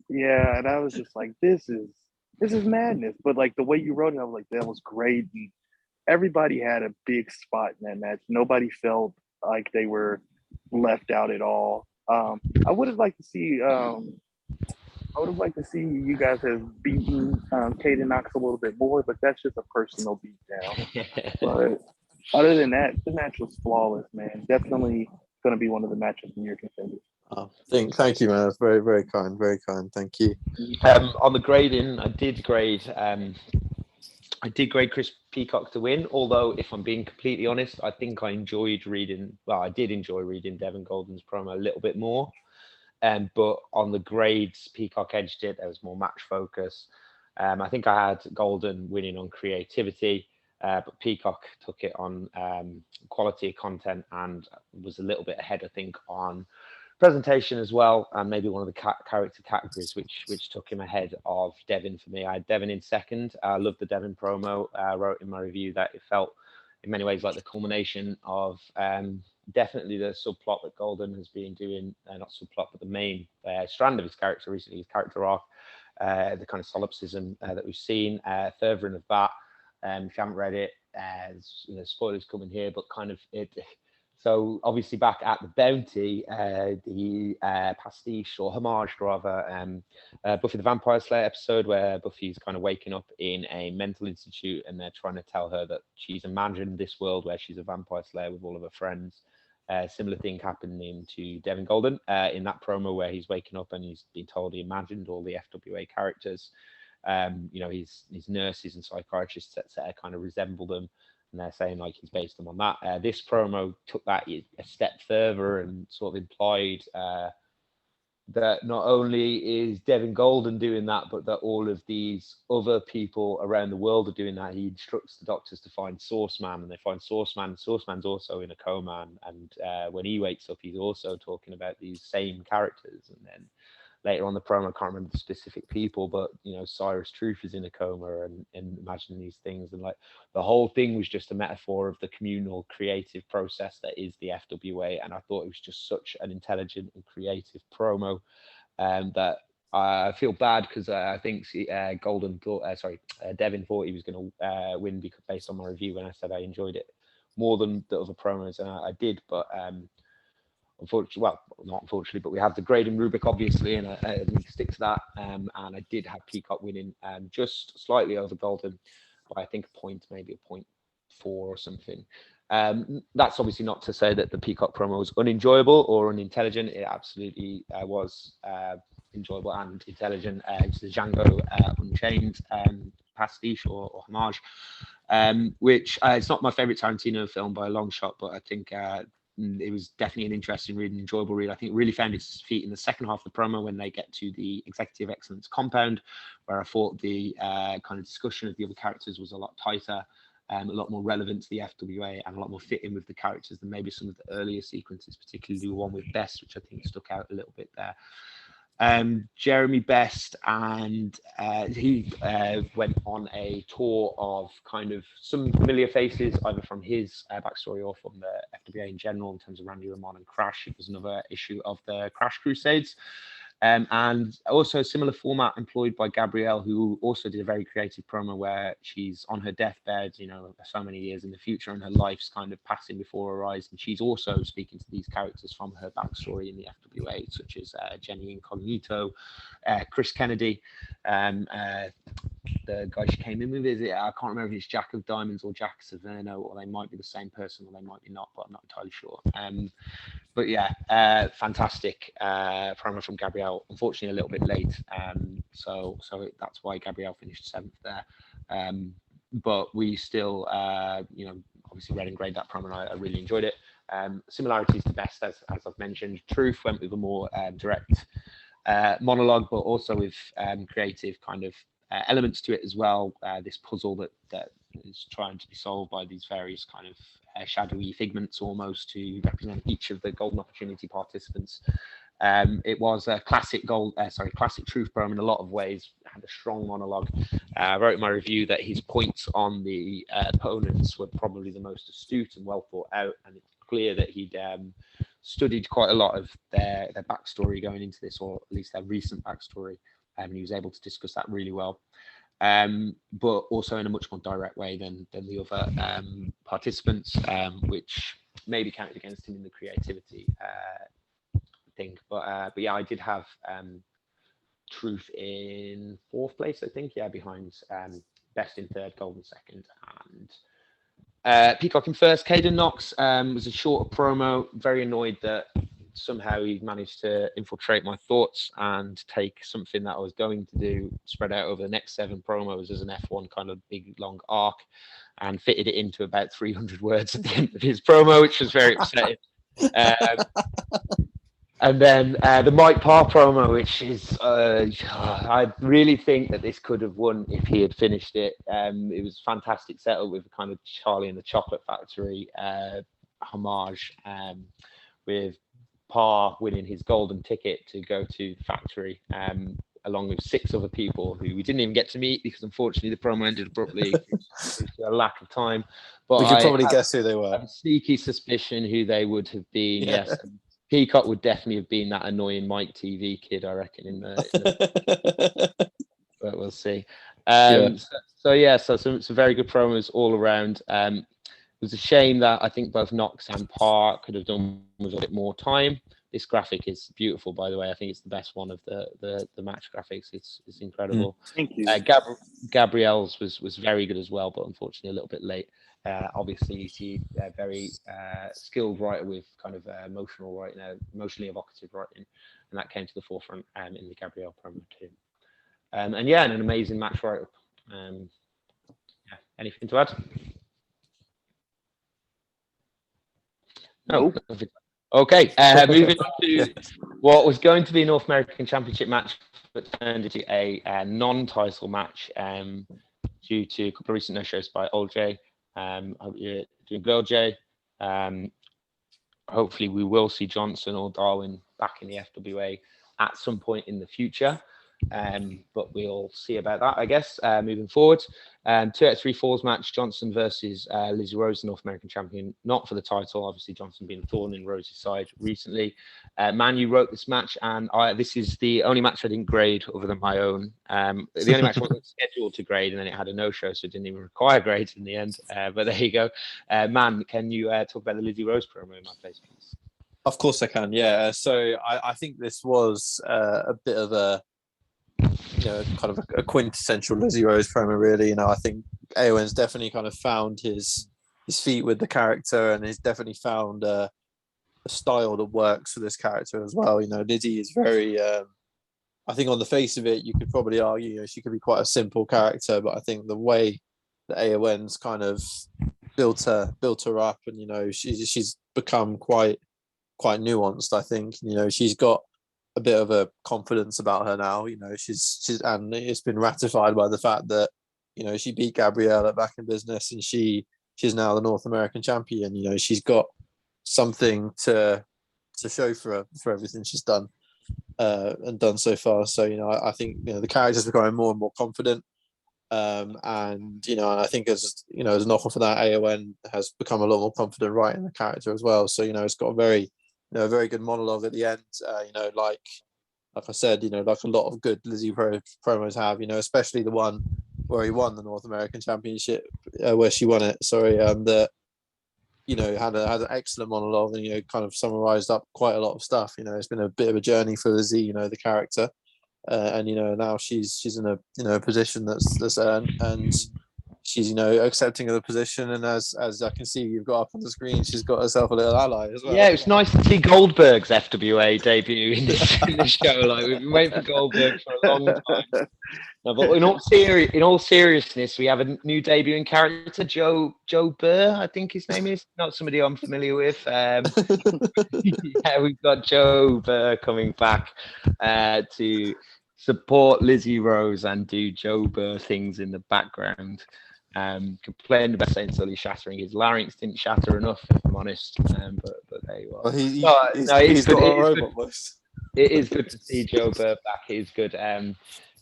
Yeah, and I was just like, this is madness. But like the way you wrote it, I was like, that was great. And everybody had a big spot in that match. Nobody felt like they were left out at all. I would have liked to see you guys have beaten Caden Knox a little bit more, but that's just a personal beatdown. But other than that, the match was flawless, man. Definitely going to be one of the matches in your contenders. Oh, thank you, man. That's very, very kind. Very kind. Thank you. On the grading, I did grade Chris Peacock to win. Although, if I'm being completely honest, I think I enjoyed reading. Well, I did enjoy reading Devin Golden's promo a little bit more. But on the grades, Peacock edged it. There was more match focus. I think I had Golden winning on creativity, but Peacock took it on quality of content and was a little bit ahead, I think, on presentation as well, and maybe one of the character categories which took him ahead of Devin for me. I had Devin in second. I loved the Devin promo. I wrote in my review that it felt in many ways like the culmination of definitely the subplot that Golden has been doing, not subplot, but the main strand of his character recently, his character arc, the kind of solipsism that we've seen, furthering of that. If you haven't read it, spoilers coming here, but kind of it. So obviously back at the Bounty, the pastiche or homage rather, Buffy the Vampire Slayer episode where Buffy's kind of waking up in a mental institute and they're trying to tell her that she's imagined this world where she's a vampire slayer with all of her friends. Similar thing happening to Devin Golden in that promo where he's waking up and he's been told he imagined all the FWA characters. His nurses and psychiatrists, etc., kind of resemble them. And they're saying like he's based them on that. This promo took that a step further and sort of implied that not only is Devin Golden doing that, but that all of these other people around the world are doing that. He instructs the doctors to find Source Man, and they find Source Man. Source Man's also in a coma, and when he wakes up, he's also talking about these same characters. And then later on the promo, I can't remember the specific people, but Cyrus Truth is in a coma and imagining these things, and like the whole thing was just a metaphor of the communal creative process that is the FWA. And I thought it was just such an intelligent and creative promo that I feel bad because I think Devin thought he was going to win because based on my review when I said I enjoyed it more than the other promos, and I did, but unfortunately, well, not unfortunately, but we have the grading rubric, obviously, and I need to stick to that. And I did have Peacock winning just slightly over Golden by, I think, a point, maybe a 0.4 or something. That's obviously not to say that the Peacock promo was unenjoyable or unintelligent. It absolutely was enjoyable and intelligent. It's the Django Unchained pastiche or homage, which it's not my favorite Tarantino film by a long shot, but I think it was definitely an interesting read, an enjoyable read. I think it really found its feet in the second half of the promo when they get to the Executive Excellence compound, where I thought the kind of discussion of the other characters was a lot tighter, a lot more relevant to the FWA, and a lot more fitting with the characters than maybe some of the earlier sequences, particularly the one with Best, which I think stuck out a little bit there. Jeremy Best, and he went on a tour of kind of some familiar faces, either from his backstory or from the FWA in general, in terms of Randy Ramon and Crash. It was another issue of the Crash Crusades. And also a similar format employed by Gabrielle, who also did a very creative promo where she's on her deathbed, you know, so many years in the future, and her life's kind of passing before her eyes. And she's also speaking to these characters from her backstory in the FWA, such as Jenny Incognito, Chris Kennedy, the guy she came in with, I can't remember if it's Jack of Diamonds or Jack Saverno, or they might be the same person or they might be not, but I'm not entirely sure. But yeah, fantastic promo from Gabrielle. Unfortunately, a little bit late, so that's why Gabrielle finished 7th there. But we still, you know, obviously red and grade that promo, and I really enjoyed it. Similarities to best, as I've mentioned. Truth went with a more direct monologue, but also with creative kind of elements to it as well. This puzzle that is trying to be solved by these various kind of shadowy figments almost to represent each of the golden opportunity participants. It was a classic classic truth promo in a lot of ways. Had a strong monologue. I wrote in my review that his points on the opponents were probably the most astute and well thought out, and it's clear that he'd studied quite a lot of their backstory going into this, or at least their recent backstory, and he was able to discuss that really well. But also in a much more direct way than the other participants, which maybe counted against him in the creativity thing. But yeah, I did have Truth in 4th place, I think. Yeah, behind Best in 3rd, Golden 2nd, and Peacock in 1st. Caden Knox was a shorter promo. Very annoyed that somehow he managed to infiltrate my thoughts and take something that I was going to do, spread out over the next 7 promos as an F1 kind of big long arc, and fitted it into about 300 words at the end of his promo, which was very upsetting. And then the Mike Parr promo, which is, I really think that this could have won if he had finished it. It was fantastic setup with kind of Charlie and the Chocolate Factory homage, with Parr winning his golden ticket to go to the factory, along with 6 other people who we didn't even get to meet because unfortunately the promo ended abruptly due to a lack of time. But we can probably guess who they were. I have a sneaky suspicion who they would have been. Yeah. Yes. Peacock would definitely have been that annoying Mike TV kid, I reckon, in the but we'll see. So some very good promos all around. It was a shame that I think both Knox and Parr could have done with a bit more time. This graphic is beautiful, by the way. I think it's the best one of the match graphics. It's incredible. Thank you. Gabrielle's was very good as well, but unfortunately a little bit late. Obviously, you see a very skilled writer with kind of emotional writing, emotionally evocative writing, and that came to the forefront in the Gabrielle promo too. And yeah, and an amazing match write-up. Yeah, anything to add? No. Okay, moving on to what was going to be a North American Championship match, but turned into a non-title match due to a couple of recent no-shows by Old Jay. I hope you're doing well, Jay. Hopefully we will see Johnson or Darwin back in the FWA at some point in the future. But we'll see about that, I guess, moving forward. 2 out of 3 falls match, Johnson versus Lizzie Rose, the North American champion, not for the title. Obviously, Johnson being a thorn in Rose's side recently. You wrote this match, and this is the only match I didn't grade other than my own. The only match wasn't scheduled to grade, and then it had a no-show, so it didn't even require grades in the end. But there you go. Man, can you talk about the Lizzie Rose promo in my place, please? Of course I can, yeah. So I think this was a bit of a, kind of a quintessential Lizzie Rose promo, really. I think AON's definitely kind of found his feet with the character, and he's definitely found a style that works for this character as well. Lizzie is very, I think on the face of it, you could probably argue, she could be quite a simple character, but I think the way that AON's kind of built her up, and she's become quite nuanced. I think she's got a bit of a confidence about her now. She's and it's been ratified by the fact that she beat Gabrielle at Back in Business, and she's now the North American champion. She's got something to show for everything she's done and done so far. So I think the character's becoming more and more confident, and I think as as an offer for that, AON has become a lot more confident writing the character as well. So it's got a very very good monologue at the end, like I said, like a lot of good Lizzie promos have, especially the one where he won the North American Championship, where she won it. Sorry, that had an excellent monologue and kind of summarized up quite a lot of stuff. It's been a bit of a journey for Lizzie, the character, and now she's in a position that's earned, and she's accepting of the position, and as I can see you've got up on the screen, she's got herself a little ally as well. Yeah, it's nice to see Goldberg's FWA debut in this show. Like, we've been waiting for Goldberg for a long time. No, but in all seriousness, we have a new debuting character, Joe Burr, I think his name is. Not somebody I'm familiar with. Yeah, we've got Joe Burr coming back to support Lizzie Rose and do Joe Burr things in the background. Complained about saying Sully shattering his larynx didn't shatter enough, if I'm honest. But there you are. Well, he's got a robot voice. It is good to see Joe Burr back. It is good.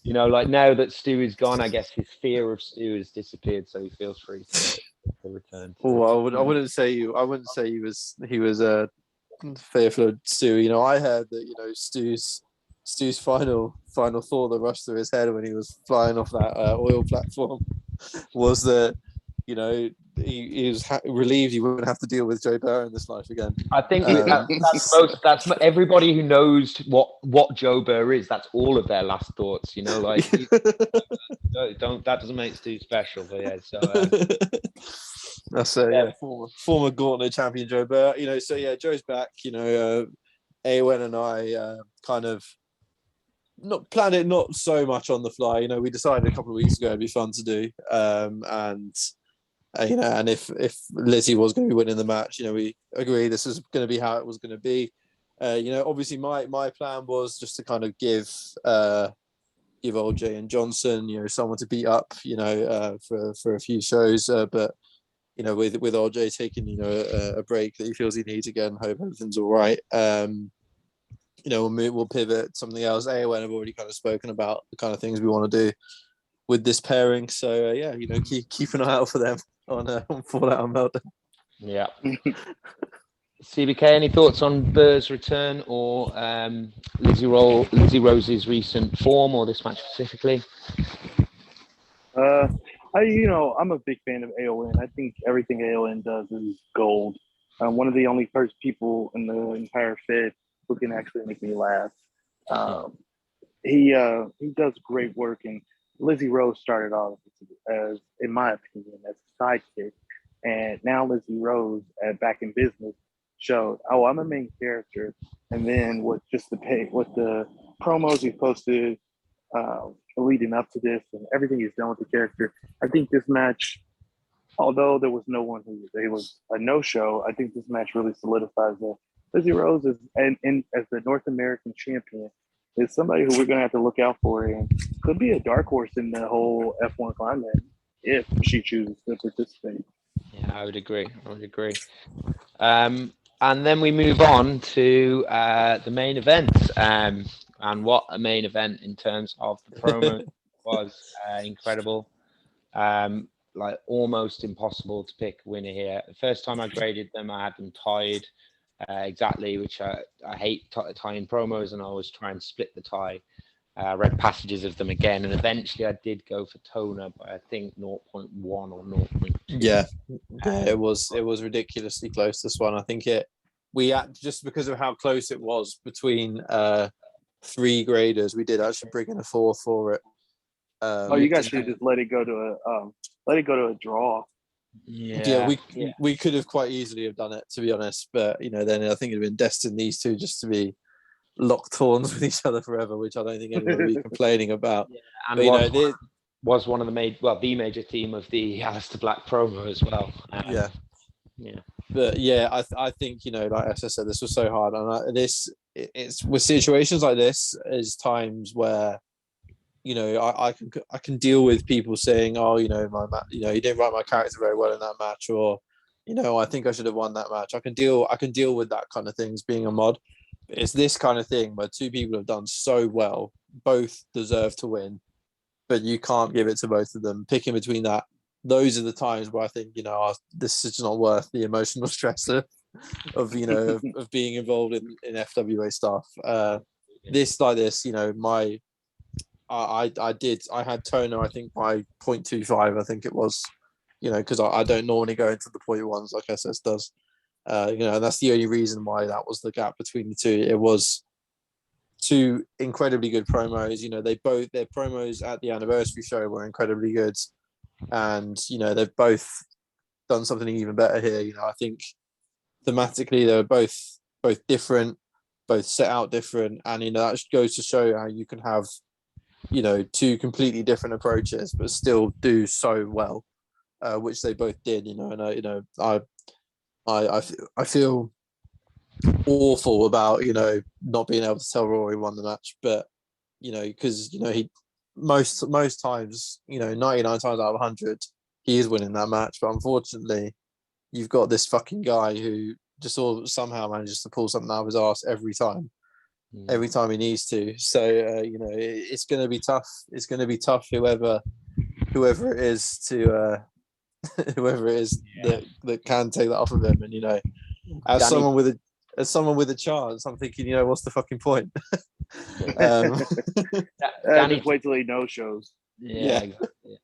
Like now that Stu is gone, I guess his fear of Stu has disappeared, so he feels free to return. Oh, I wouldn't say he was fearful of Stu. I heard that Stu's final thought that rushed through his head when he was flying off that oil platform was that he was relieved he wouldn't have to deal with Joe Burr in this life again. I think that's everybody who knows what Joe Burr is. That's all of their last thoughts. Like that doesn't make Stu special, but yeah. So that's yeah. Former Gauntlet champion Joe Burr. So yeah, Joe's back. Awen and I kind of not planned it not so much on the fly. We decided a couple of weeks ago it'd be fun to do, and if Lizzie was going to be winning the match, we agree this is going to be how it was going to be. Obviously my plan was just to kind of give old Jay and Johnson, someone to beat up, for a few shows, but with old Jay taking a break that he feels he needs again, hope everything's all right. We'll pivot something else. AON have already kind of spoken about the kind of things we want to do with this pairing. So keep an eye out for them on Fallout and Meltdown. Yeah. CBK, any thoughts on Burr's return or Lizzie Rose's recent form or this match specifically? I'm a big fan of AON. I think everything AON does is gold. One of the only first people in the entire Fed who can actually make me laugh. He does great work, and Lizzie Rose started off as, in my opinion, as a sidekick, and now Lizzie Rose back in business showed, I'm a main character, and then with the promos he posted leading up to this and everything he's done with the character, I think this match, although there was no one it was a no-show, I think this match really solidifies that Lizzie Rose is, and as the North American champion, is somebody who we're going to have to look out for and could be a dark horse in the whole F1 Climaxxx if she chooses to participate. Yeah, I would agree. And then we move on to the main event. And what a main event in terms of the promo was incredible. Like almost impossible to pick a winner here. The first time I graded them, I had them tied exactly, which I hate tying promos, and I always try and split the tie. Read passages of them again, and eventually I did go for Toner, but I think 0.1 or 0.2. Yeah, it was ridiculously close, this one. I think just because of how close it was between three graders, we did actually bring in a fourth for it. You guys should just let it go to a draw. Yeah, we could have quite easily have done it, to be honest, but then I think it'd been destined these two just to be locked horns with each other forever, which I don't think anyone would be complaining about. Yeah, and but, was one of the the major theme of the Aleister Black promo as well. Yeah. But yeah, I think like as I said, this was so hard, and it's with situations like this is times where I can deal with people saying, you didn't write my character very well in that match, or I think I should have won that match. I can deal with that kind of things being a mod. But it's this kind of thing where two people have done so well, both deserve to win, but you can't give it to both of them. Picking between that, those are the times where I think this is not worth the emotional stress of being involved in FWA stuff. you know, I had Toner, I think by 0.25, I think it was, you know, because I don't normally go into the 0.1s like SS does. You know, and that's the only reason why that was the gap between the two. It was two incredibly good promos. You know, their promos at the anniversary show were incredibly good, and you know they've both done something even better here. You know, I think thematically they were both different, both set out different, and you know that just goes to show how you can have, you know, two completely different approaches but still do so well, which they both did. You know, and you know I feel awful about, you know, not being able to tell Rory won the match, but you know, because you know he most times, you know, 99 times out of 100 he is winning that match, but unfortunately you've got this fucking guy who just somehow manages to pull something out of his ass every time he needs to. So you know, it's going to be tough. It's going to be tough whoever it is to whoever it is that can take that off of him. And you know, as someone with a chance, I'm thinking, you know, what's the fucking point? Just wait till he no shows. Yeah. Exactly.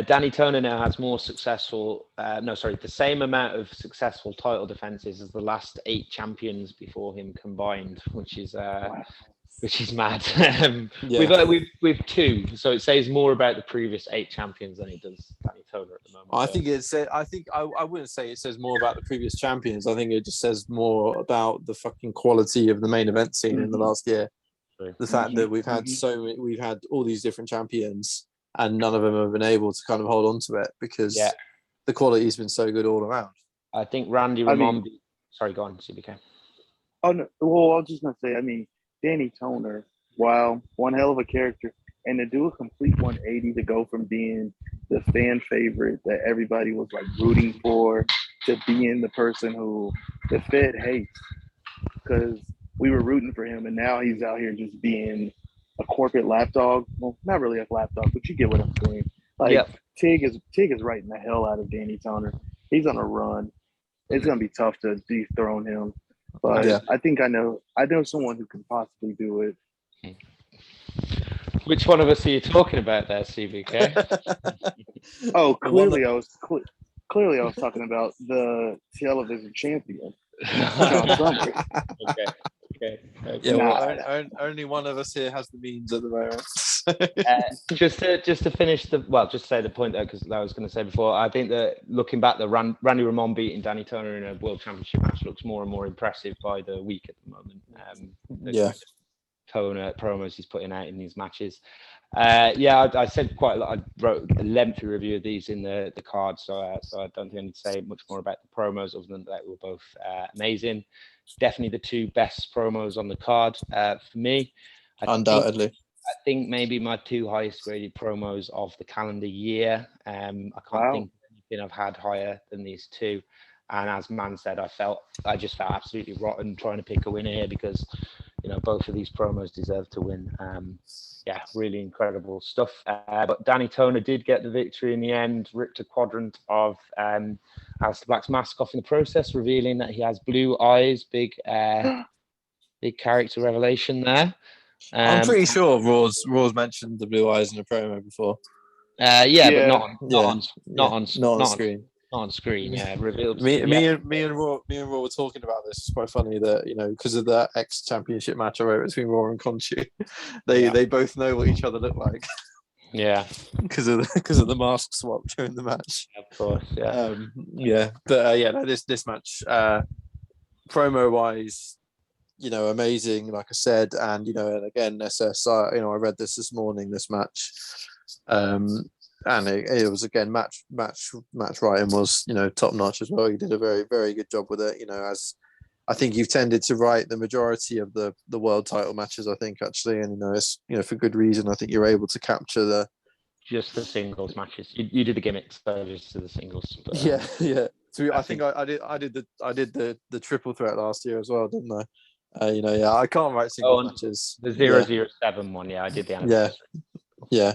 Danny Toner now has the same amount of successful title defenses as the last 8 champions before him combined, which is mad. We've 2, so it says more about the previous 8 champions than it does Danny Toner at the moment. I wouldn't say it says more about the previous champions. I think it just says more about the fucking quality of the main event scene in the last year. The fact that we've had all these different champions, and none of them have been able to kind of hold on to it because the quality's been so good all around. I think Randy Ramon. Sorry, go on, CBK. Oh no! Well, I was just gonna say. I mean, Danny Toner. Wow, one hell of a character, and to do a complete 180 to go from being the fan favorite that everybody was like rooting for to being the person who the Fed hates because we were rooting for him, and now he's out here just being a corporate lapdog. Well, not really a lapdog, but you get what I'm saying. Like Tig is writing the hell out of Danny Toner. He's on a run. It's gonna be tough to dethrone him, but I think I know someone who can possibly do it. Which one of us are you talking about there, CBK? Oh, clearly I was talking about the television champion, John Summers. Okay. Yeah, well, only one of us here has the means at the moment. Just to finish just say the point there, because I was going to say before, I think that looking back, the Randy Ramon beating Danny Toner in a World Championship match looks more and more impressive by the week at the moment. Toner promos he's putting out in these matches. I said quite a lot. I wrote a lengthy review of these in the card, so I don't think I need to say much more about the promos other than that they were both amazing. Definitely the 2 best promos on the card for me. Undoubtedly. I think maybe my 2 highest graded promos of the calendar year. I can't think of anything I've had higher than these 2. And as Man said, I just felt absolutely rotten trying to pick a winner here because, you know, both of these promos deserve to win. Really incredible stuff. But Danny Toner did get the victory in the end, ripped a quadrant of Aleister Black's mask off in the process, revealing that he has blue eyes. Big character revelation there. I'm pretty sure Raw's mentioned the blue eyes in the promo before. But not on screen. Not on screen, revealed. Me and Raw were talking about this. It's quite funny that, you know, because of the X-Championship match I wrote between Raw and Conchu, they both know what each other look like. Yeah, because of the mask swap during the match. Of course, this match, promo wise, you know, amazing. Like I said, and you know, and again, SS. I read this morning. This match. And it was again match writing was, you know, top notch as well. He did a very, very good job with it. You know, as I think you've tended to write the majority of the world title matches. I think actually, and you know, it's, you know, for good reason. I think you're able to capture just the singles matches. You did the gimmicks, so just to the singles. But, So I think I did the triple threat last year as well, didn't I? I can't write single matches. The 007 one, I did the anniversary. Yeah.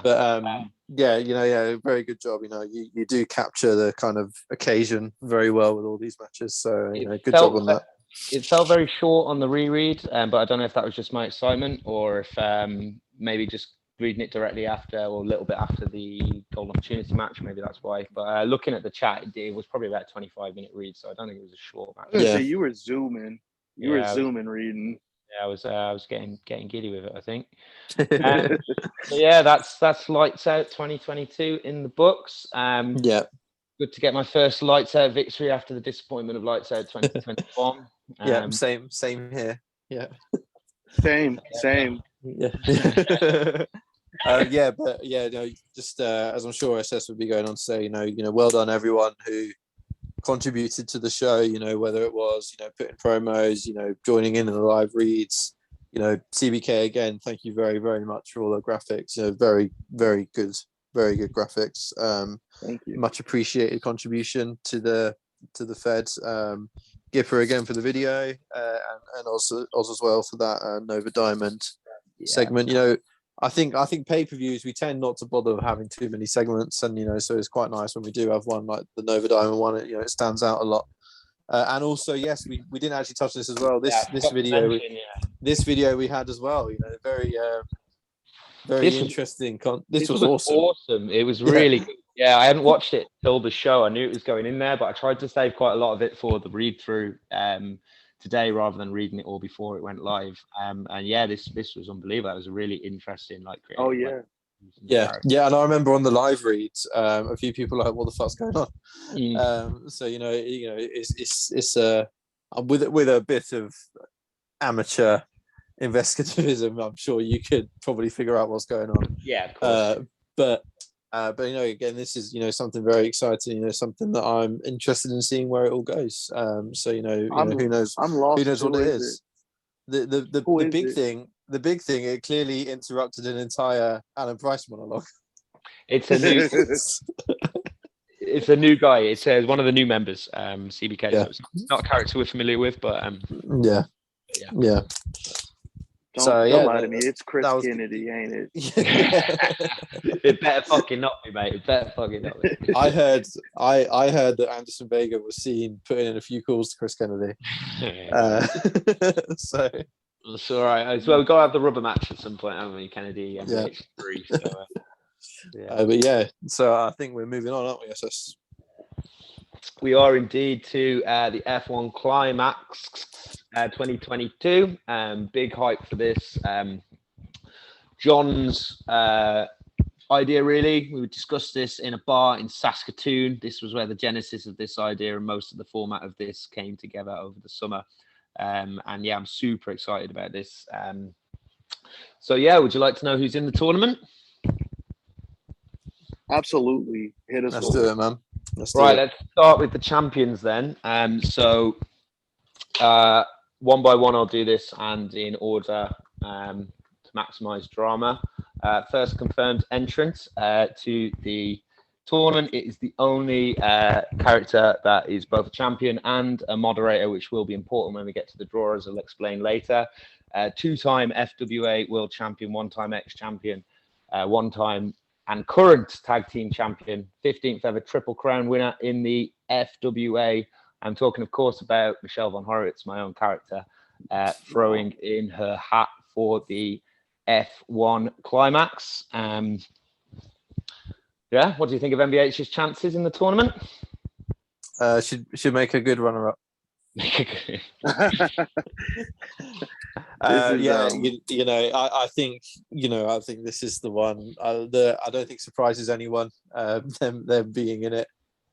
But very good job. You know, you do capture the kind of occasion very well with all these matches. So good job on that. It felt very short on the reread, but I don't know if that was just my excitement or if maybe just reading it directly after or a little bit after the Golden Opportunity match. Maybe that's why. But looking at the chat, it was probably about a 25-minute read, so I don't think it was a short match. I was gonna say you were zooming. You were zooming reading. Yeah, I was getting giddy with it, I think. Yeah, that's Lights Out 2022 in the books. Yeah. Good to get my first Lights Out victory after the disappointment of Lights Out 2021. Yeah, same here. Yeah. Same. Yeah. But yeah, no, just as I'm sure SS would be going on to say, well done everyone who contributed to the show, whether it was, putting promos, joining in the live reads, CBK again, thank you very, very much for all the graphics, very, very good graphics. Thank you. Much appreciated contribution to the Fed. Gipper again for the video, and also as well for that Nova Diamond segment. I think pay-per-views, we tend not to bother having too many segments, and so it's quite nice when we do have one like the Nova Diamond one. It stands out a lot. And also, yes, we didn't actually touch this as well. This video we had as well. Very interesting. This was awesome. It was really good. Yeah, I hadn't watched it till the show. I knew it was going in there, but I tried to save quite a lot of it for the read through today rather than reading it all before it went live. And yeah, this was unbelievable. It was a really interesting creative. Oh yeah. Yeah, and I remember on the live reads, a few people were like, "What the fuck's going on?" So it's with a bit of amateur investigativism, I'm sure you could probably figure out what's going on. Yeah, of course. But again, this is something very exciting. Something that I'm interested in seeing where it all goes. So who knows? I'm lost. Who knows what it is? The big thing. It clearly interrupted an entire Alan Price monologue. It's a new. It's a new guy. It's one of the new members, CBK. Yeah. So it's not a character we're familiar with, but yeah. Don't lie to me. It's Chris Kennedy, ain't it? It better fucking not be, mate. It better fucking not be. I heard that Anderson Vega was seen putting in a few calls to Chris Kennedy. So it's all right. As well, we've got to have the rubber match at some point, haven't we? Kennedy and MH3. So, but yeah, so I think we're moving on, aren't we, SS? We are indeed to the F1 Climaxxx 2022. Big hype for this. John's idea, really. We discussed this in a bar in Saskatoon. This was where the genesis of this idea and most of the format of this came together over the summer. And yeah, I'm super excited about this. So yeah, would you like to know who's in the tournament? Absolutely. Hit us. Let's do it, man. Let's start with the champions then. So one by one, I'll do this and in order to maximize drama. First confirmed entrant to the tournament. It is the only character that is both a champion and a moderator, which will be important when we get to the draw, as I'll explain later. Two-time FWA World Champion, one-time ex-champion, one-time and current tag team champion, 15th ever Triple Crown winner in the FWA. I'm talking, of course, about Michelle von Horowitz, my own character, throwing in her hat for the F1 Climaxxx. What do you think of MBH's chances in the tournament? Should make a good runner-up. I think this is the one. I don't think surprises anyone. Them being in it.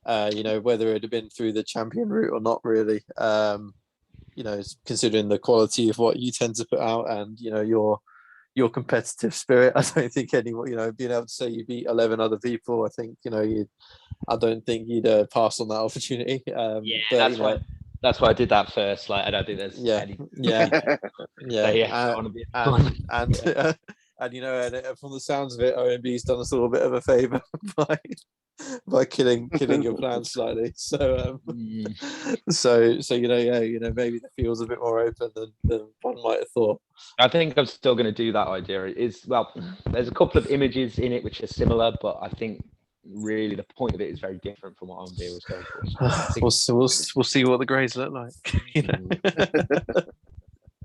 Whether it had been through the champion route or not, really. Considering the quality of what you tend to put out and your competitive spirit, I don't think anyone, being able to say you beat 11 other people, I think I don't think you'd pass on that opportunity. That's why I did that first. I don't think there's any. I want to be and from the sounds of it, OMB's done us all a bit of a favour by killing your plans slightly. So maybe the field's a bit more open than one might have thought. I think I'm still going to do that idea. There's a couple of images in it which are similar, but I think really the point of it is very different from what Unbeer was going for. So we'll see what the grades look like.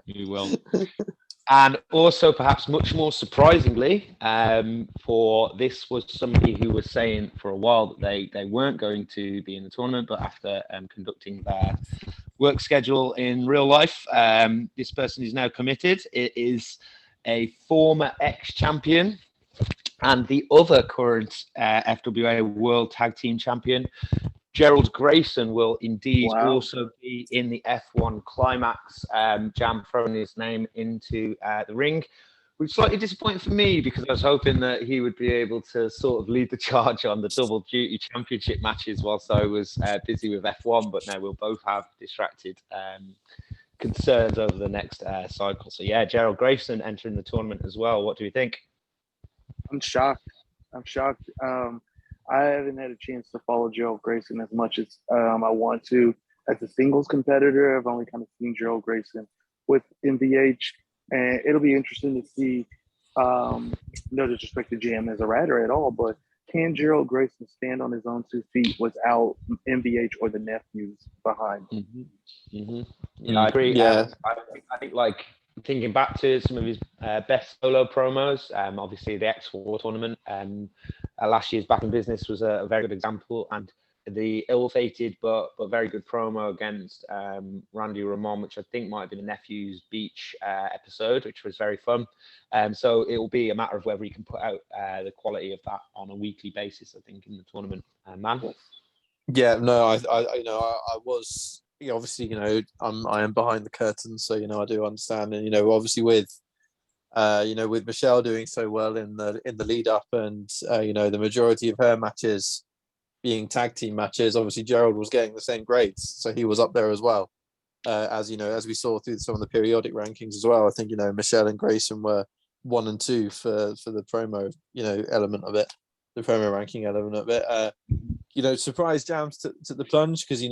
We will. And also, perhaps much more surprisingly, for this was somebody who was saying for a while that they weren't going to be in the tournament, but after conducting their work schedule in real life, this person is now committed. It is a former ex-champion and the other current FWA World Tag Team Champion. Gerald Grayson will indeed also be in the F1 Climaxxx. Jam throwing his name into the ring, which is slightly disappointing for me because I was hoping that he would be able to sort of lead the charge on the double duty championship matches whilst I was busy with F1, but now we'll both have distracted concerns over the next cycle. So yeah, Gerald Grayson entering the tournament as well. What do you think? I'm shocked. I haven't had a chance to follow Gerald Grayson as much as I want to. As a singles competitor, I've only kind of seen Gerald Grayson with MVH, and it'll be interesting to see, no disrespect to Jam as a rider at all, but can Gerald Grayson stand on his own 2 feet without MVH or the nephews behind him? Yeah, I agree. Yeah. I think like thinking back to some of his best solo promos, obviously the X4 tournament, last year's Back in Business was a very good example, and the ill-fated but very good promo against Randy Ramon, which I think might have been a Nephew's Beach episode, which was very fun. So it will be a matter of whether he can put out the quality of that on a weekly basis, I think, in the tournament. Man. Yeah, no, I was, obviously, I am behind the curtain, so I do understand, and obviously with Michelle doing so well in the lead up, and the majority of her matches being tag team matches, obviously Gerald was getting the same grades, so he was up there as well. As we saw through some of the periodic rankings as well. I think Michelle and Grayson were 1 and 2 for the promo element of it, the promo ranking element of it. Surprised Jams to the plunge because he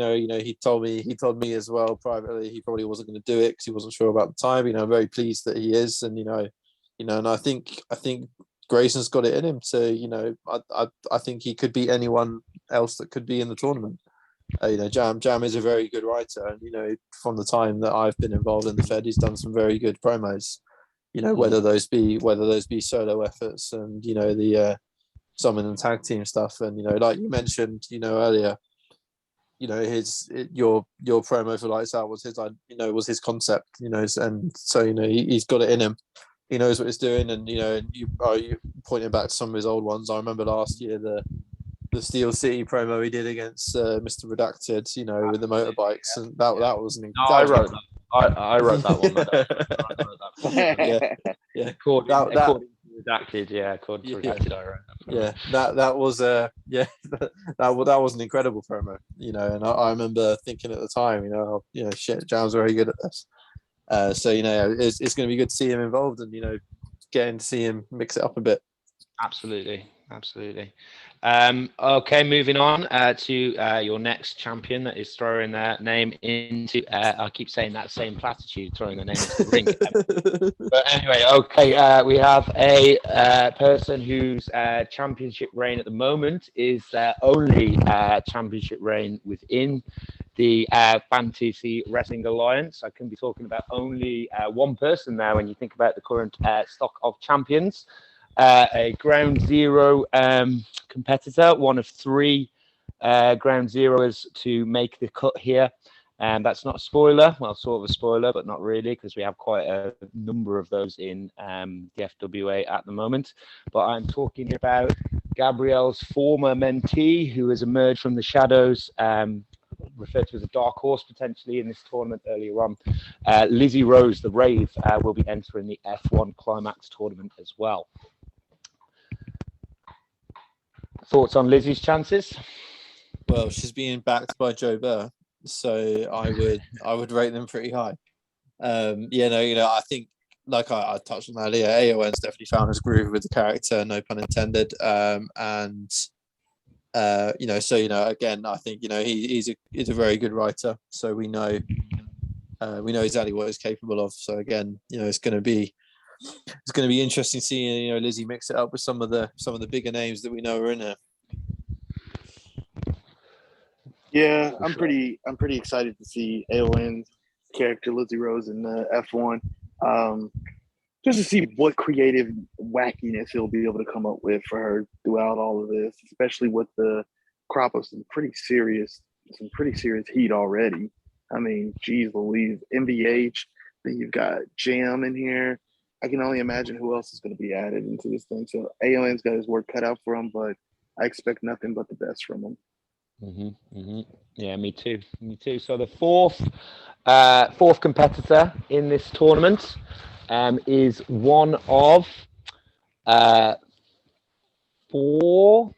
told me as well privately he probably wasn't going to do it because he wasn't sure about the time. I'm very pleased that he is, and and I think Grayson's got it in him to I think he could beat anyone else that could be in the tournament. Jam is a very good writer, and from the time that I've been involved in the Fed, he's done some very good promos. Whether those be solo efforts and the some in the tag team stuff, and like you mentioned earlier, your promo for Lights Out was his concept, and so he's got it in him. He knows what he's doing, and you pointing back to some of his old ones. I remember last year the Steel City promo he did against Mr. Redacted, with the motorbikes, and that was an. No, I wrote that. I wrote that one. I wrote that. Yeah. According to Redacted, according to Redacted, I wrote that. Yeah, that was that was an incredible promo, and I remember thinking at the time, shit, Jam's very good at this. So it's going to be good to see him involved, and getting to see him mix it up a bit. Absolutely. Okay, moving on to your next champion that is throwing their name into. I keep saying that same platitude, throwing their name into the ring. But anyway, okay, we have a person whose championship reign at the moment is only championship reign within the Fantasy Wrestling Alliance. I can be talking about only one person there when you think about the current stock of champions. A Ground Zero competitor, one of 3 Ground Zeroes to make the cut here. And that's not a spoiler, well, sort of a spoiler, but not really, because we have quite a number of those in the FWA at the moment. But I'm talking about Gabrielle's former mentee, who has emerged from the shadows, referred to as a dark horse potentially in this tournament earlier on. Lizzie Rose, the Rave, will be entering the F1 Climaxxx tournament as well. Thoughts on Lizzie's chances? Well, she's being backed by Joe Burr, so I would rate them pretty high. I think, like I touched on earlier, AON's definitely found his groove with the character, no pun intended. Again, I think he's a very good writer, so we know exactly what he's capable of. So again, it's going to be interesting seeing Lizzie mix it up with some of the bigger names that we know are in there. Yeah, for I'm sure. pretty excited to see AON's character Lizzie Rose in the F1. Um, just to see what creative wackiness he'll be able to come up with for her throughout all of this, especially with the crop of some pretty serious heat already. I mean, geez Louise, MVH, then you've got Jam in here. I can only imagine who else is going to be added into this thing. So AON's got his work cut out for him, but I expect nothing but the best from him. Yeah, me too. Me too. So the fourth competitor in this tournament is one of uh, four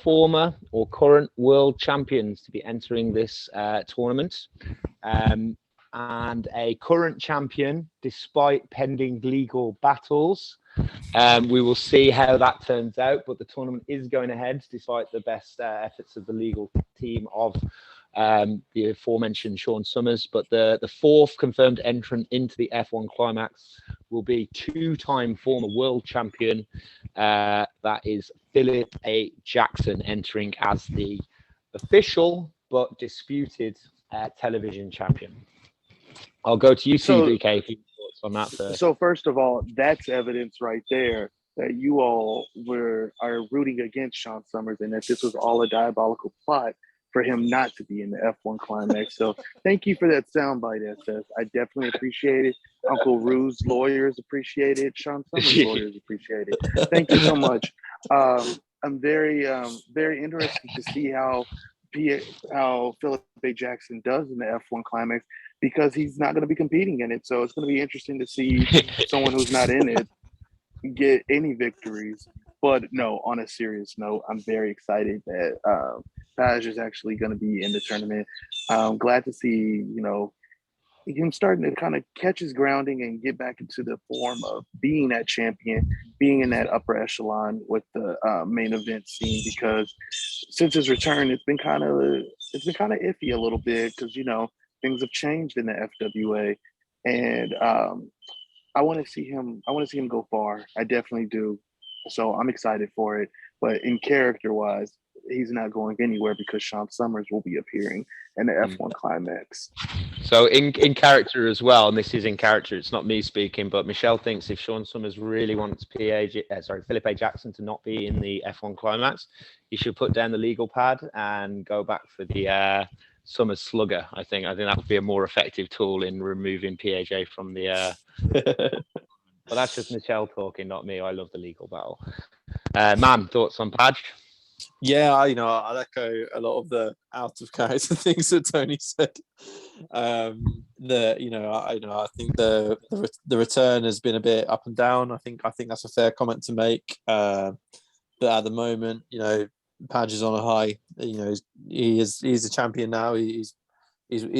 former or current world champions to be entering this tournament. And a current champion, despite pending legal battles. We will see how that turns out, but the tournament is going ahead despite the best efforts of the legal team of the aforementioned Sean Summers. But the fourth confirmed entrant into the F1 Climaxxx will be two-time former world champion. That is Philip A. Jackson entering as the official but disputed television champion. I'll go to you, CBK, if you have thoughts on that first. So first of all, that's evidence right there that you all are rooting against Sean Summers and that this was all a diabolical plot for him not to be in the F1 Climaxxx. So thank you for that soundbite, SS. I definitely appreciate it. Uncle Rue's lawyers appreciate it. Sean Summers' lawyers appreciate it. Thank you so much. I'm very interested to see how Philip A. Jackson does in the F1 Climaxxx because he's not going to be competing in it. So it's going to be interesting to see someone who's not in it get any victories. But no, on a serious note, I'm very excited that Paj is actually going to be in the tournament. I'm glad to see, him starting to kind of catch his grounding and get back into the form of being that champion, being in that upper echelon with the main event scene. Because since his return, it's been kind of iffy a little bit because things have changed in the FWA, and I want to see him. I want to see him go far. I definitely do. So I'm excited for it. But in character wise, he's not going anywhere because Sean Summers will be appearing in the F1 Climaxxx. So in character as well, and this is in character, it's not me speaking, but Michelle thinks if Sean Summers really wants Philip A. Jackson to not be in the F1 Climaxxx, he should put down the legal pad and go back for the Summers Slugger. I think that would be a more effective tool in removing PAJ from the. But that's just Michelle talking, not me. I love the legal battle. Man, thoughts on Padge? Yeah, I'll echo a lot of the out of character things that Tony said. I think the return has been a bit up and down. I think that's a fair comment to make. But at the moment, Padge is on a high. He's a champion now. He's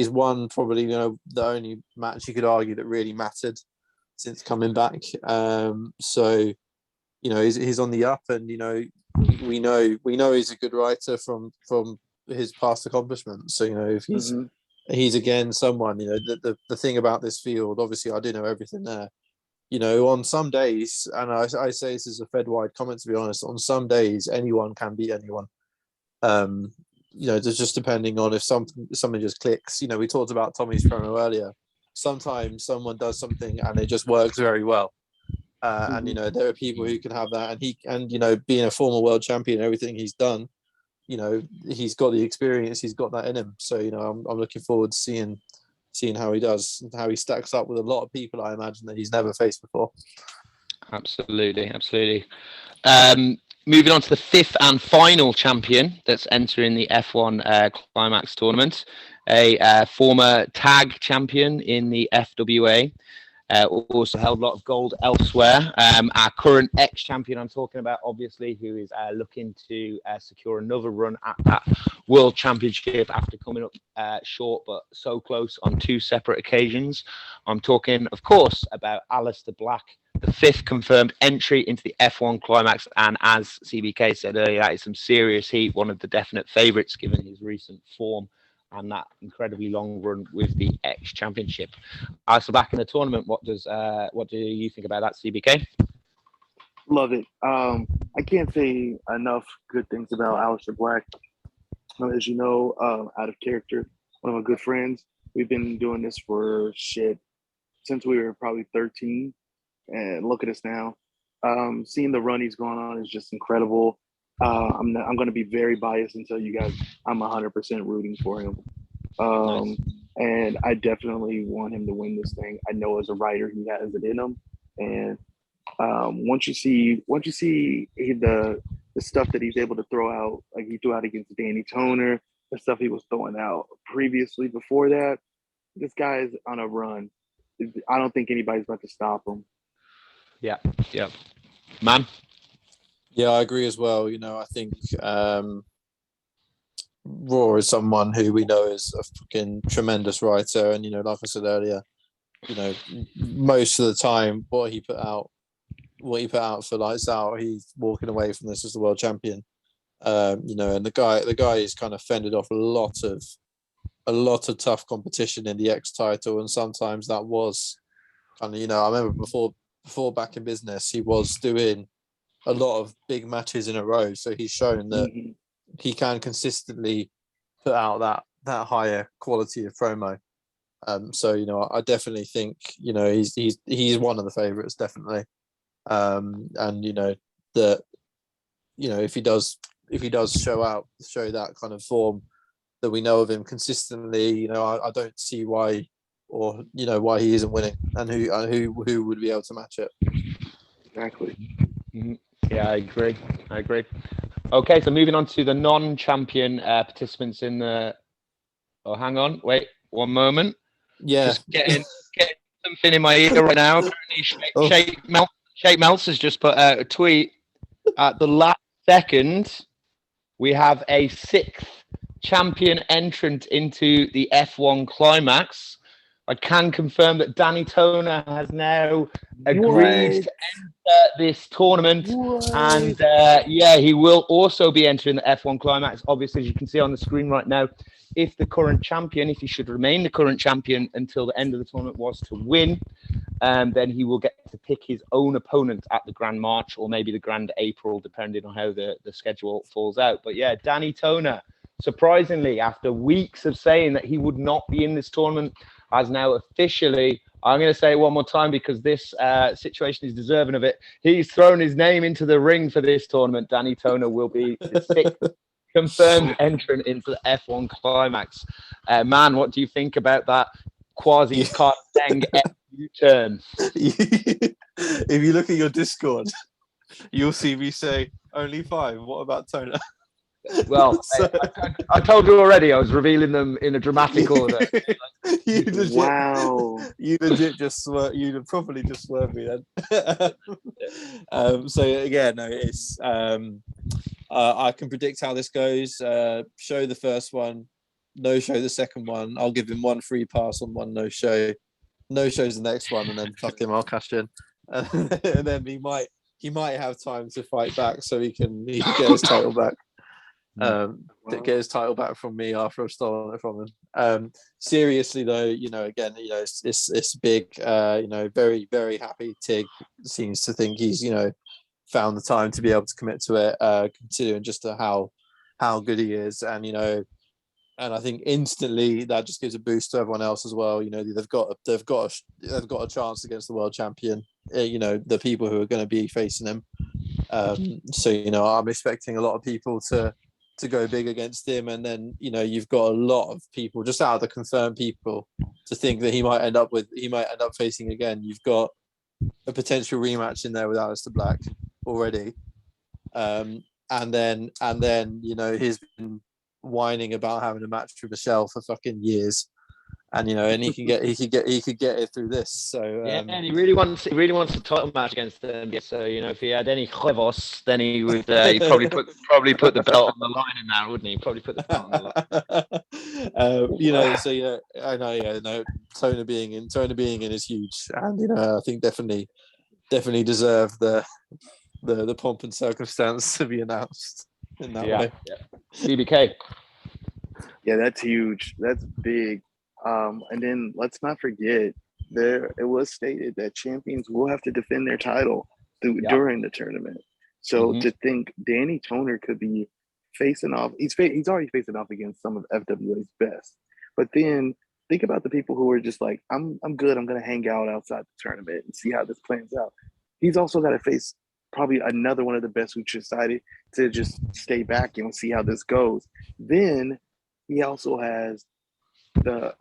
won probably the only match you could argue that really mattered since coming back. So he's on the up, and we know he's a good writer from his past accomplishments. So if he's again someone, the thing about this field, obviously I do know everything there. On some days, and I say this is a Fed wide comment, to be honest, on some days anyone can beat anyone. Just depending on if something just clicks. We talked about Tommy's promo earlier. Sometimes someone does something and it just works very well. And there are people who can have that, and being a former world champion, everything he's done, he's got the experience, he's got that in him. So I'm looking forward to seeing how he does, how he stacks up with a lot of people I imagine that he's never faced before. Absolutely. Moving on to the fifth and final champion that's entering the F1 Climaxxx tournament, a former tag champion in the FWA. Also held a lot of gold elsewhere. Our current ex-champion I'm talking about, obviously, who is looking to secure another run at that World Championship after coming up short but so close on two separate occasions. I'm talking, of course, about Alistair Black, the fifth confirmed entry into the F1 Climaxxx, and as CBK said earlier, that is some serious heat, one of the definite favourites given his recent form and that incredibly long run with the X Championship. Alistair Black in the tournament, what do you think about that, CBK? Love it. I can't say enough good things about Alistair Black. As you know, out of character, one of my good friends. We've been doing this for shit since we were probably 13, and look at us now. Seeing the run he's going on is just incredible. I'm going to be very biased and tell you guys I'm 100% rooting for him. Nice. And I definitely want him to win this thing. I know as a writer he has it in him, and once you see the stuff that he's able to throw out, like he threw out against Danny Toner, the stuff he was throwing out previously before that, this guy's on a run. I don't think anybody's about to stop him. Yeah. Man. Yeah, I agree as well. I think Raw is someone who we know is a fucking tremendous writer, and like I said earlier, most of the time what he put out for Lights Out, he's walking away from this as the world champion. And the guy has kind of fended off a lot of tough competition in the X title, and sometimes that was kind of I remember before Back in Business, he was doing a lot of big matches in a row, so he's shown that he can consistently put out that higher quality of promo. So I definitely think he's one of the favorites, definitely. And that if he does show that kind of form that we know of him consistently, I don't see why he isn't winning, and who would be able to match it. Exactly. Yeah, I agree. Okay, so moving on to the non-champion participants in the. Oh, hang on, wait 1 moment. Yeah, just getting something in my ear right now. Apparently, Shake Melts has just put out a tweet. At the last second, we have a 6th champion entrant into the F1 Climaxxx. I can confirm that Danny Toner has now agreed to enter this tournament. And he will also be entering the F1 Climaxxx. Obviously, as you can see on the screen right now, if he should remain the current champion until the end of the tournament, was to win, then he will get to pick his own opponent at the Grand March or maybe the Grand April, depending on how the schedule falls out. But yeah, Danny Toner, surprisingly, after weeks of saying that he would not be in this tournament, has now officially, I'm going to say it one more time because this situation is deserving of it, he's thrown his name into the ring for this tournament. Danny Toner will be the 6th confirmed entrant into the F1 Climaxxx. Man, what do you think about that quasi-Kardeng U-turn? If you look at your Discord, you'll see me say, only 5. What about Toner? Well, So, I told you already. I was revealing them in a dramatic order. You legit, wow! You legit just swerved. You'd probably just swerved me then. So yeah, no, it's. I can predict how this goes. Show the first one, no show the second one. I'll give him 1 free pass on 1 no show. No show's the next one, and then fuck him, I'll cash in, and then he might have time to fight back, so he can get his title back. Get his title back from me after I've stolen it from him. Seriously though, again, it's big. Very, very happy. Tig seems to think he's found the time to be able to commit to it, considering just how good he is, and I think instantly that just gives a boost to everyone else as well. They've got a chance against the world champion. The people who are going to be facing him. So I'm expecting a lot of people to go big against him, and then you've got a lot of people just out of the confirmed people to think that he might end up facing again. You've got a potential rematch in there with Aleister Black already, and then he's been whining about having a match with Michelle for fucking years, and and he could get it through this. So yeah, and he really wants a title match against them. So if he had any huevos, then he would he'd probably put the belt on the line in there, wouldn't he? Probably put the belt on the line. So I know. Yeah, no. Toner being in is huge, and I think definitely deserve the pomp and circumstance to be announced in that way. Yeah. BBK. Yeah, that's huge. That's big. And then let's not forget, it was stated that champions will have to defend their title during the tournament. So to think Danny Toner could be facing off. He's already facing off against some of FWA's best. But then think about the people who are just like, I'm good. I'm gonna hang out outside the tournament and see how this plans out. He's also got to face probably another one of the best who decided to just stay back and see how this goes. Then he also has the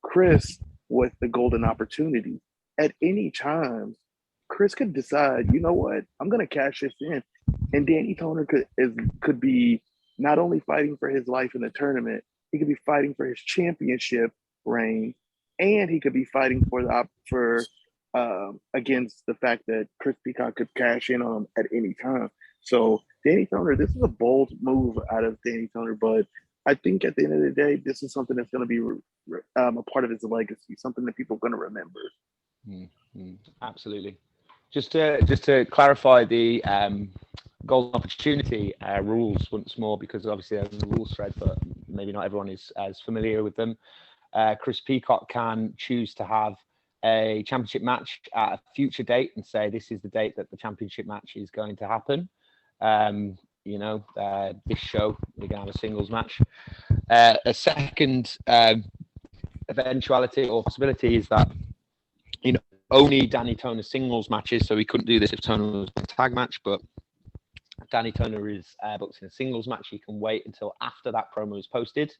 Chris with the golden opportunity. At any time, Chris could decide, you know what, I'm gonna cash this in, and Danny Toner could be not only fighting for his life in the tournament, he could be fighting for his championship reign, and he could be fighting for against the fact that Chris Peacock could cash in on him at any time. So Danny Toner, this is a bold move out of Danny Toner, but I think at the end of the day, this is something that's going to be a part of his legacy, something that people are going to remember. Absolutely. Just to clarify the golden opportunity rules once more, because obviously there's a rules thread, but maybe not everyone is as familiar with them. Chris Peacock can choose to have a championship match at a future date and say this is the date that the championship match is going to happen. This show we're going to have a singles match. A second eventuality or possibility is that only Danny Toner singles matches, so we couldn't do this if Toner was a tag match, but Danny Toner is booked in a singles match. He can wait until after that promo is posted,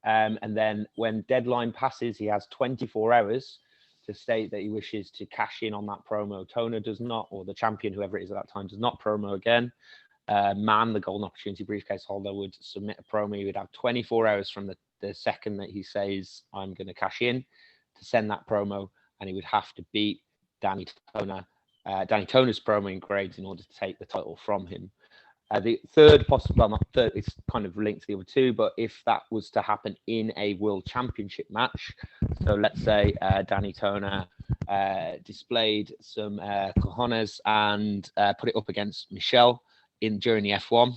and then when deadline passes, he has 24 hours to state that he wishes to cash in on that promo. Toner does not, or the champion, whoever it is at that time, does not promo again. Man, the golden opportunity briefcase holder, would submit a promo. He would have 24 hours from the second that he says, I'm going to cash in, to send that promo, and he would have to beat Danny Toner's promo in grades in order to take the title from him. The third possible, well, not third, it's kind of linked to the other two, but if that was to happen in a world championship match, so let's say Danny Toner displayed some cojones and put it up against Michelle during the F1.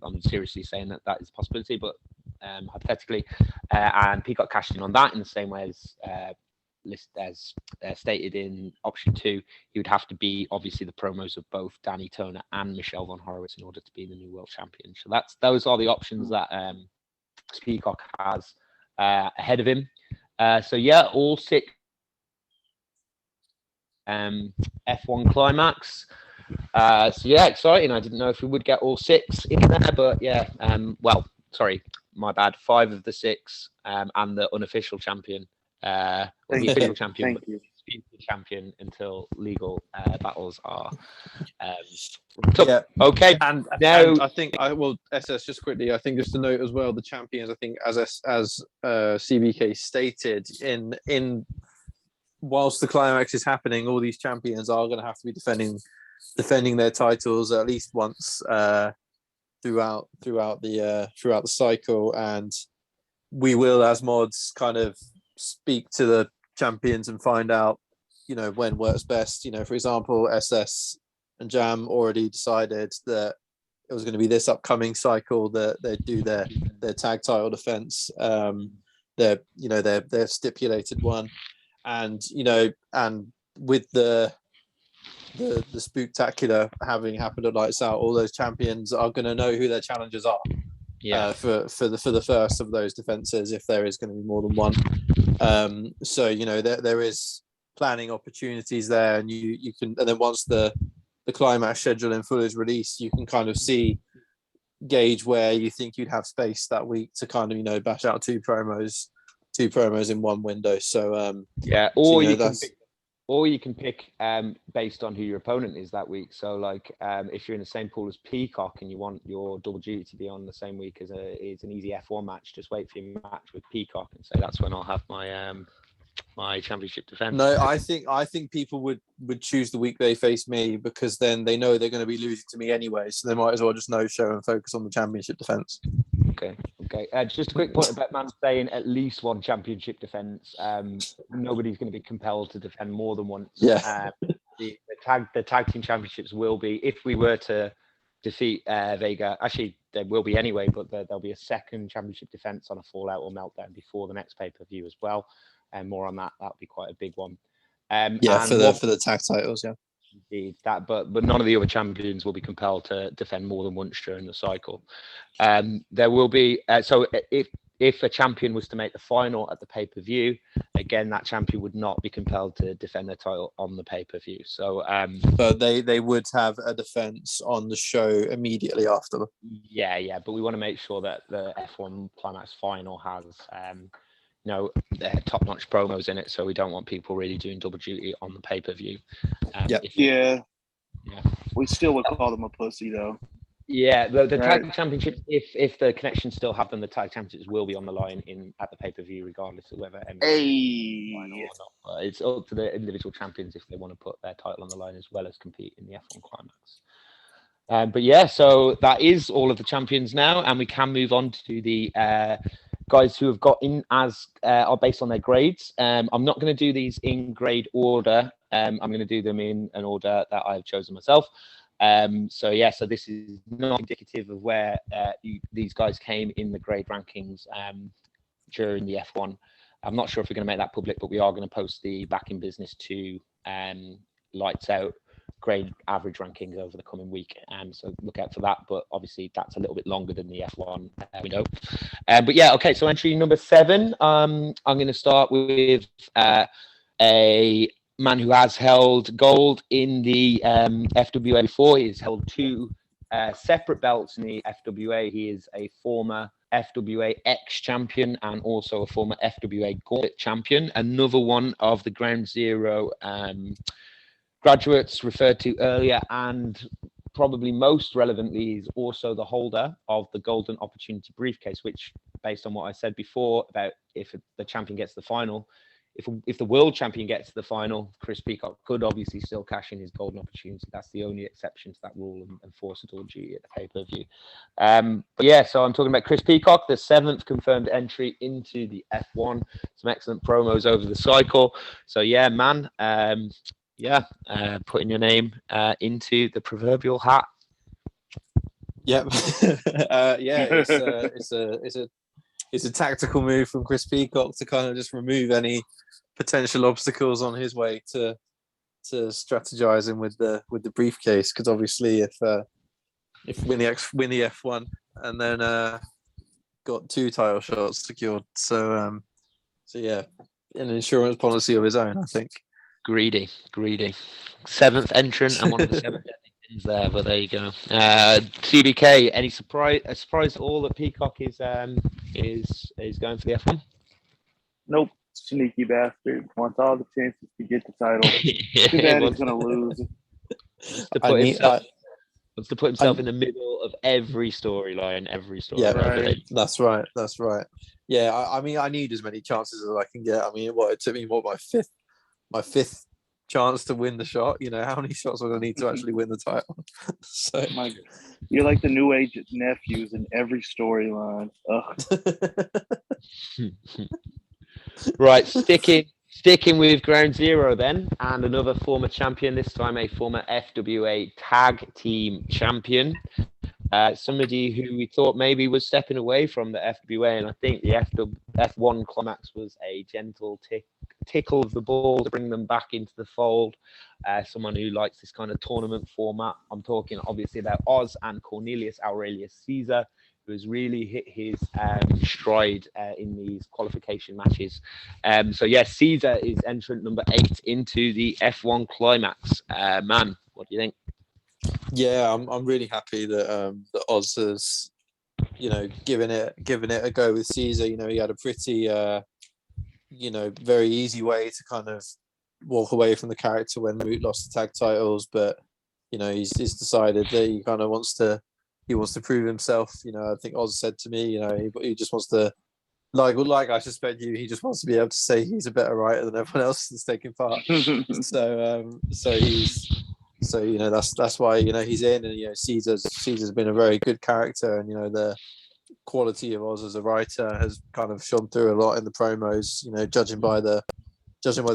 I'm seriously saying that is a possibility, but hypothetically, and Peacock cashed in on that in the same way as stated in option 2, he would have to be obviously the promos of both Danny Toner and Michelle von Horowitz in order to be the new world champion. So those are the options that Peacock has ahead of him. All 6 F1 Climaxxx. Exciting. I didn't know if we would get all 6 in there, but sorry, my bad. 5 of the 6 and the unofficial champion. The official champion, but the champion until legal battles are okay. And I think SS, just quickly, I think just to note as well, the champions, I think as CBK stated, in whilst the climax is happening, all these champions are going to have to be defending their titles at least once throughout the cycle, and we will, as mods, kind of speak to the champions and find out, when works best. For example, SS and Jam already decided that it was going to be this upcoming cycle that they do their tag title defense, their stipulated one, and with the spooktacular having happened at Lights Out, all those champions are going to know who their challengers are. For the first of those defenses, if there is going to be more than one. There is planning opportunities there, and you can, and then once the climax schedule in full is released, you can kind of gauge where you think you'd have space that week to kind of bash out two promos in one window. Or you can pick based on who your opponent is that week. So, like, if you're in the same pool as Peacock and you want your double duty to be on the same week as an easy F1 match, just wait for your match with Peacock and say that's when I'll have my my championship defense. No, I think people would choose the week they face me, because then they know they're going to be losing to me anyway, so they might as well just no show and focus on the championship defense. Okay. Just a quick point about man saying at least one championship defense. Nobody's going to be compelled to defend more than once. Yeah. The tag team championships will be, if we were to defeat Vega. Actually, there will be anyway, but there'll be a second championship defense on a Fallout or Meltdown before the next pay-per-view as well. And more on that. That'll be quite a big one. For the tag titles. Indeed, but none of the other champions will be compelled to defend more than once during the cycle. There will be so if a champion was to make the final at the pay-per-view, again that champion would not be compelled to defend their title on the pay-per-view. So, but they would have a defense on the show immediately after. Yeah, but we want to make sure that the F1 Climaxxx final has top-notch promos in it, so we don't want people really doing double duty on the pay-per-view. Yeah. We still would call them a pussy, though. Yeah, the tag championships, if the connections still have them, the tag championships will be on the line at the pay-per-view, regardless of whether Hey. or not. It's up to the individual champions if they want to put their title on the line as well as compete in the F1 Climaxxx. But yeah, so that is all of the champions now, and we can move on to the guys who have got in as are based on their grades. I'm not going to do these in grade order. I'm going to do them in an order that I've chosen myself. So this is not indicative of where these guys came in the grade rankings during the F1. I'm not sure if we're going to make that public, but we are going to post the Back in Business 2 Lights Out grade average rankings over the coming week. So look out for that. But obviously that's a little bit longer than the F1, we know. But yeah, okay. So entry number 7. I'm going to start with a man who has held gold in the FWA before. He has held 2 separate belts in the FWA. He is a former FWA X champion and also a former FWA Gauntlet champion. Another one of the Ground Zero graduates referred to earlier, and probably most relevantly is also the holder of the Golden Opportunity briefcase, which, based on what I said before about if the champion gets the final, if the world champion gets to the final, Chris Peacock could obviously still cash in his golden opportunity. That's the only exception to that rule and force a double duty at the pay-per-view. But yeah, so I'm talking about Chris Peacock, the 7th confirmed entry into the F1. Some excellent promos over the cycle. So yeah, man, putting your name into the proverbial hat. Yep. It's a tactical move from Chris Peacock to kind of just remove any potential obstacles on his way to strategizing with the briefcase, because obviously if win the F1 and then got 2 title shots secured, so yeah, an insurance policy of his own, I think. Greedy. 7th entrant and one of the 7 deadly there, but there you go. CBK, any surprise at all that Peacock is going for the F1? Nope. Sneaky bastard. Wants all the chances to get the title. Too bad he's going to lose. Wants to put himself in the middle of every storyline. Yeah, right. That's right. Yeah, I mean, I need as many chances as I can get. I mean, it took me my fifth chance to win the shot. You know, how many shots would I need to actually win the title? So you're like the new age nephews in every storyline. Right, sticking with Ground Zero then, and another former champion, this time a former FWA tag team champion. Somebody who we thought maybe was stepping away from the FWA, and I think the F1 Climaxxx was a gentle tickle of the ball to bring them back into the fold. Someone who likes this kind of tournament format. I'm talking obviously about Oz and Cornelius Aurelius Caesar, who has really hit his stride in these qualification matches. So yes, Caesar is entrant number 8 into the F1 Climaxxx. Man, what do you think? Yeah, I'm really happy that Oz has, given it a go with Caesar. He had a pretty, very easy way to kind of walk away from the character when Moot lost the tag titles, but he's decided that he kind of wants to prove himself. I think Oz said to me, he just wants to, like I suspect he just wants to be able to say he's a better writer than everyone else that's taking part. That's why he's in, and Caesar's been a very good character, and the quality of Oz as a writer has kind of shone through a lot in the promos. Judging by the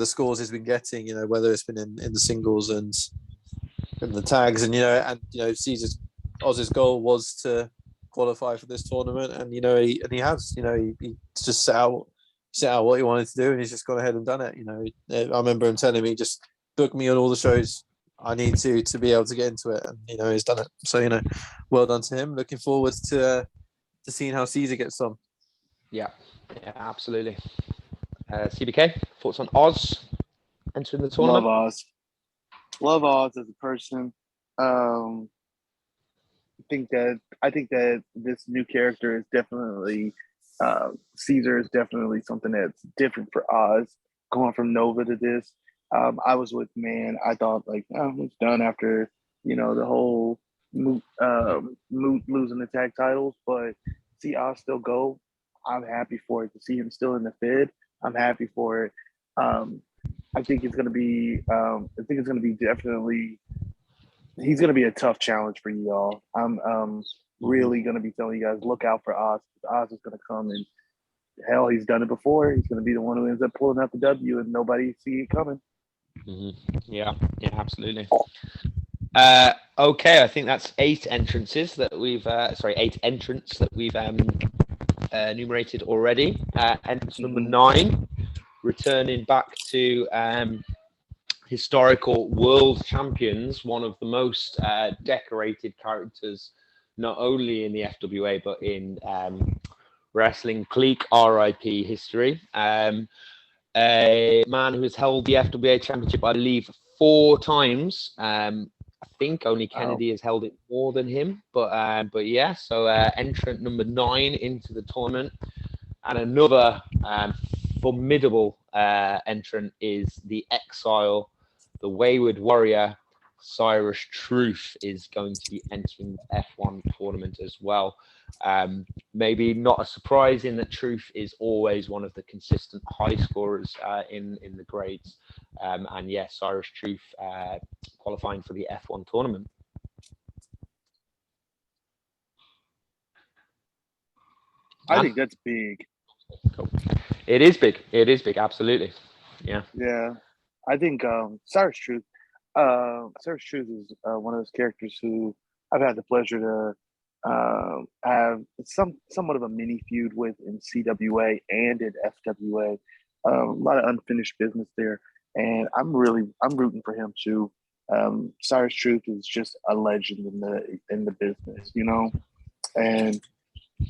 scores he's been getting, whether it's been in the singles and the tags, and Oz's goal was to qualify for this tournament, and he has. He just set out what he wanted to do, and he's just gone ahead and done it. I remember him telling me, just book me on all the shows I need to be able to get into it, and he's done it. So well done to him. Looking forward to seeing how Caesar gets on. Yeah, absolutely. CBK, thoughts on Oz entering the tournament? Love Oz as a person. I think that this new character is definitely Caesar is definitely something that's different for Oz. Going from Nova to this, I was with Man. I thought like, oh, it's done after the whole Moot losing the tag titles, but see Oz still go. I'm happy for it to see him still in the Fed. I'm happy for it. I think it's gonna be. I think it's gonna be definitely. He's gonna be a tough challenge for you all. I'm really gonna be telling you guys, look out for Oz. Oz is gonna come and hell, he's done it before. He's gonna be the one who ends up pulling out the W and nobody see it coming. Yeah, absolutely. Okay, I think that's 8 entrances that we've 8 entrants that we've enumerated already. Entrance number 9, returning back to historical world champions, one of the most decorated characters, not only in the FWA but in wrestling clique RIP history. A man who has held the FWA championship, I believe, 4 times. I think only Kennedy has held it more than him, but yeah. So entrant number 9 into the tournament, and another formidable entrant is the Exile, the Wayward Warrior. Cyrus Truth is going to be entering the F1 tournament as well. Maybe not a surprise in that Truth is always one of the consistent high scorers in the grades. And yeah, Cyrus Truth qualifying for the F1 tournament. I think that's big. Cool. It is big. Absolutely. Yeah. I think Cyrus Truth is one of those characters who I've had the pleasure to have somewhat of a mini feud with in CWA and in FWA. A lot of unfinished business there, and I'm rooting for him too. Cyrus Truth is just a legend in the business, and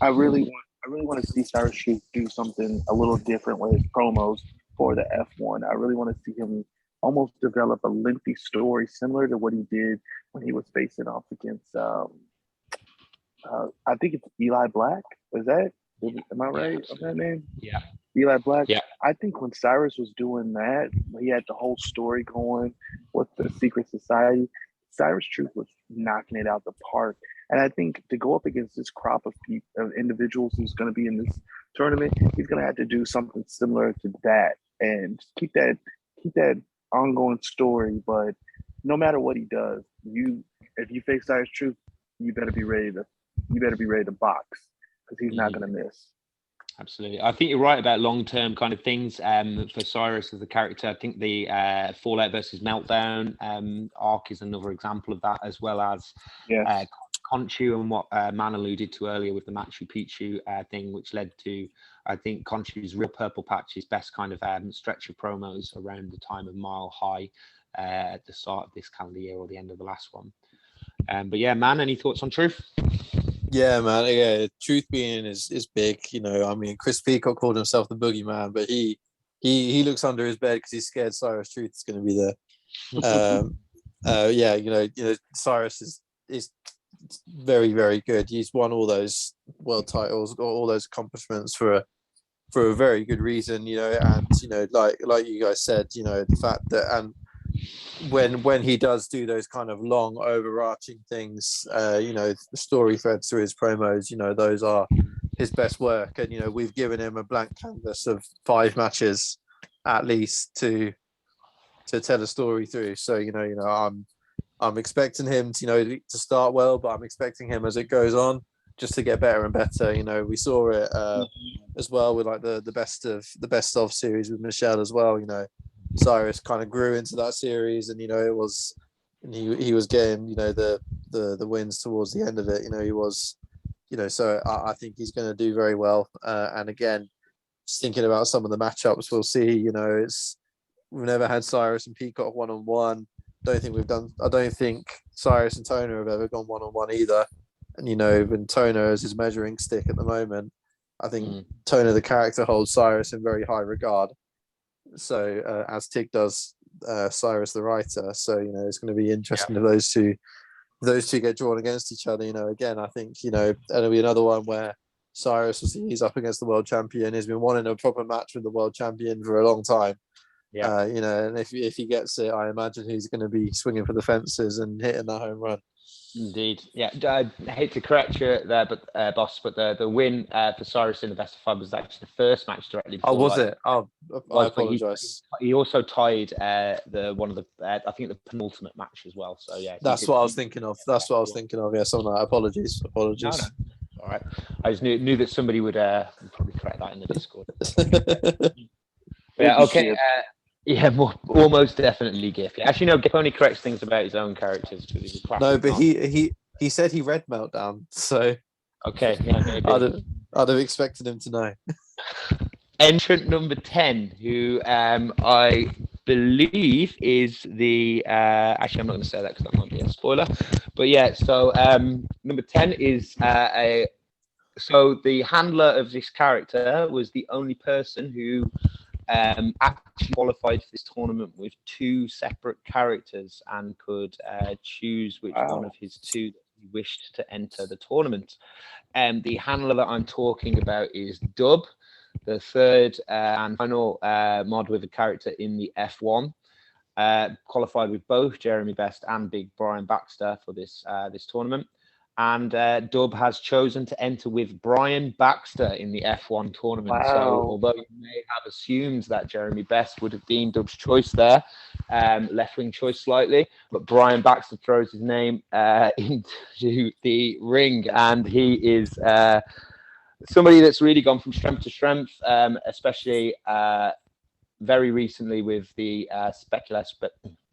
I really want to see Cyrus Truth do something a little different with his promos for the F1. I really want to see him almost develop a lengthy story similar to what he did when he was facing off against I think it's Eli Black. Am I right on that name? Yeah. Eli Black. Yeah. I think when Cyrus was doing that, he had the whole story going with the Secret Society. Cyrus Truth was knocking it out the park. And I think to go up against this crop of individuals who's going to be in this tournament, he's going to have to do something similar to that and keep that ongoing story. But no matter what he does, if you face Cyrus Truth, you better be ready to box because he's not going to miss. Absolutely. I think you're right about long-term kind of things for Cyrus as a character. I think the Fallout versus Meltdown arc is another example of that, as well as Conchu and what Man alluded to earlier with the Machu Picchu thing, which led to, I think, Conchu's Real Purple Patch, his best kind of stretch of promos around the time of Mile High at the start of this calendar year or the end of the last one. But yeah, Man, any thoughts on Truth? Yeah, man. Yeah, Truth being is big. I mean, Chris Peacock called himself the boogeyman, but he looks under his bed because he's scared Cyrus Truth is going to be there. Yeah, Cyrus is very, very good. He's won all those world titles, got all those accomplishments for a very good reason. And like you guys said, the fact that and when he does do those kind of long overarching things, the story threads through his promos, those are his best work. And we've given him a blank canvas of 5 matches at least to tell a story through. So I'm expecting him to start well, but I'm expecting him as it goes on just to get better and better. We saw it as well with like the best of series with Michelle as well. Cyrus kind of grew into that series, and he was getting the wins towards the end of it. He was so I think he's going to do very well. And again, just thinking about some of the matchups we'll see. We've never had Cyrus and Peacock 1-on-1. I don't think Cyrus and Toner have ever gone one-on-one either. And when Toner is his measuring stick at the moment, I think Toner the character holds Cyrus in very high regard. So as Tig does Cyrus the writer. So it's going to be interesting if those two get drawn against each other. Again, I think it'll be another one where Cyrus he's up against the world champion. He's been wanting a proper match with the world champion for a long time. Yeah. And if he gets it, I imagine he's going to be swinging for the fences and hitting that home run. Indeed, yeah. I hate to correct you there, but boss, but the win for Cyrus in the best of 5 was actually the first match directly. Oh, was it? Oh, I apologise. He also tied I think the penultimate match as well. So yeah, that's what I was thinking of. Yeah, something like that. Apologies. No. All right. I just knew that somebody would probably correct that in the Discord. Yeah. Okay. Almost definitely GIF. Actually, no, GIF only corrects things about his own characters. No, but he said he read Meltdown, so okay, yeah, maybe. I'd have expected him to know. Entrant number 10, who I believe is the actually I'm not going to say that because that might be a spoiler, but yeah. So number 10 is so the handler of this character was the only person who actually qualified for this tournament with 2 separate characters and could choose which one of his 2 that he wished to enter the tournament. The handler that I'm talking about is Dub, the third and final mod with a character in the F1. Qualified with both Jeremy Best and Big Brian Baxter for this tournament. And Dub has chosen to enter with Brian Baxter in the F1 tournament. Wow. So although you may have assumed that Jeremy Best would have been Dub's choice there, left-wing choice slightly, but Brian Baxter throws his name into the ring, and he is somebody that's really gone from strength to strength, especially very recently with the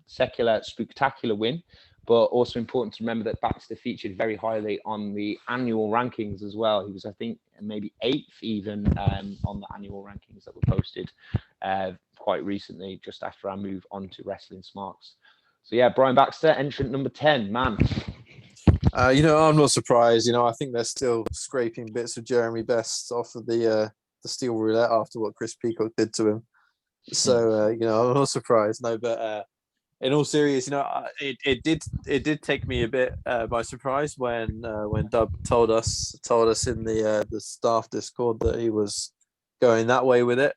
secular spectacular win. But also important to remember that Baxter featured very highly on the annual rankings as well. He was, I think, maybe 8th even on the annual rankings that were posted quite recently, just after our move on to Wrestling Smarks. So yeah, Brian Baxter, entrant number 10, man. I'm not surprised. I think they're still scraping bits of Jeremy Best off of the steel roulette after what Chris Peacock did to him. So I'm not surprised. No, but. In all seriousness, it did take me a bit by surprise when Dub told us in the staff Discord that he was going that way with it.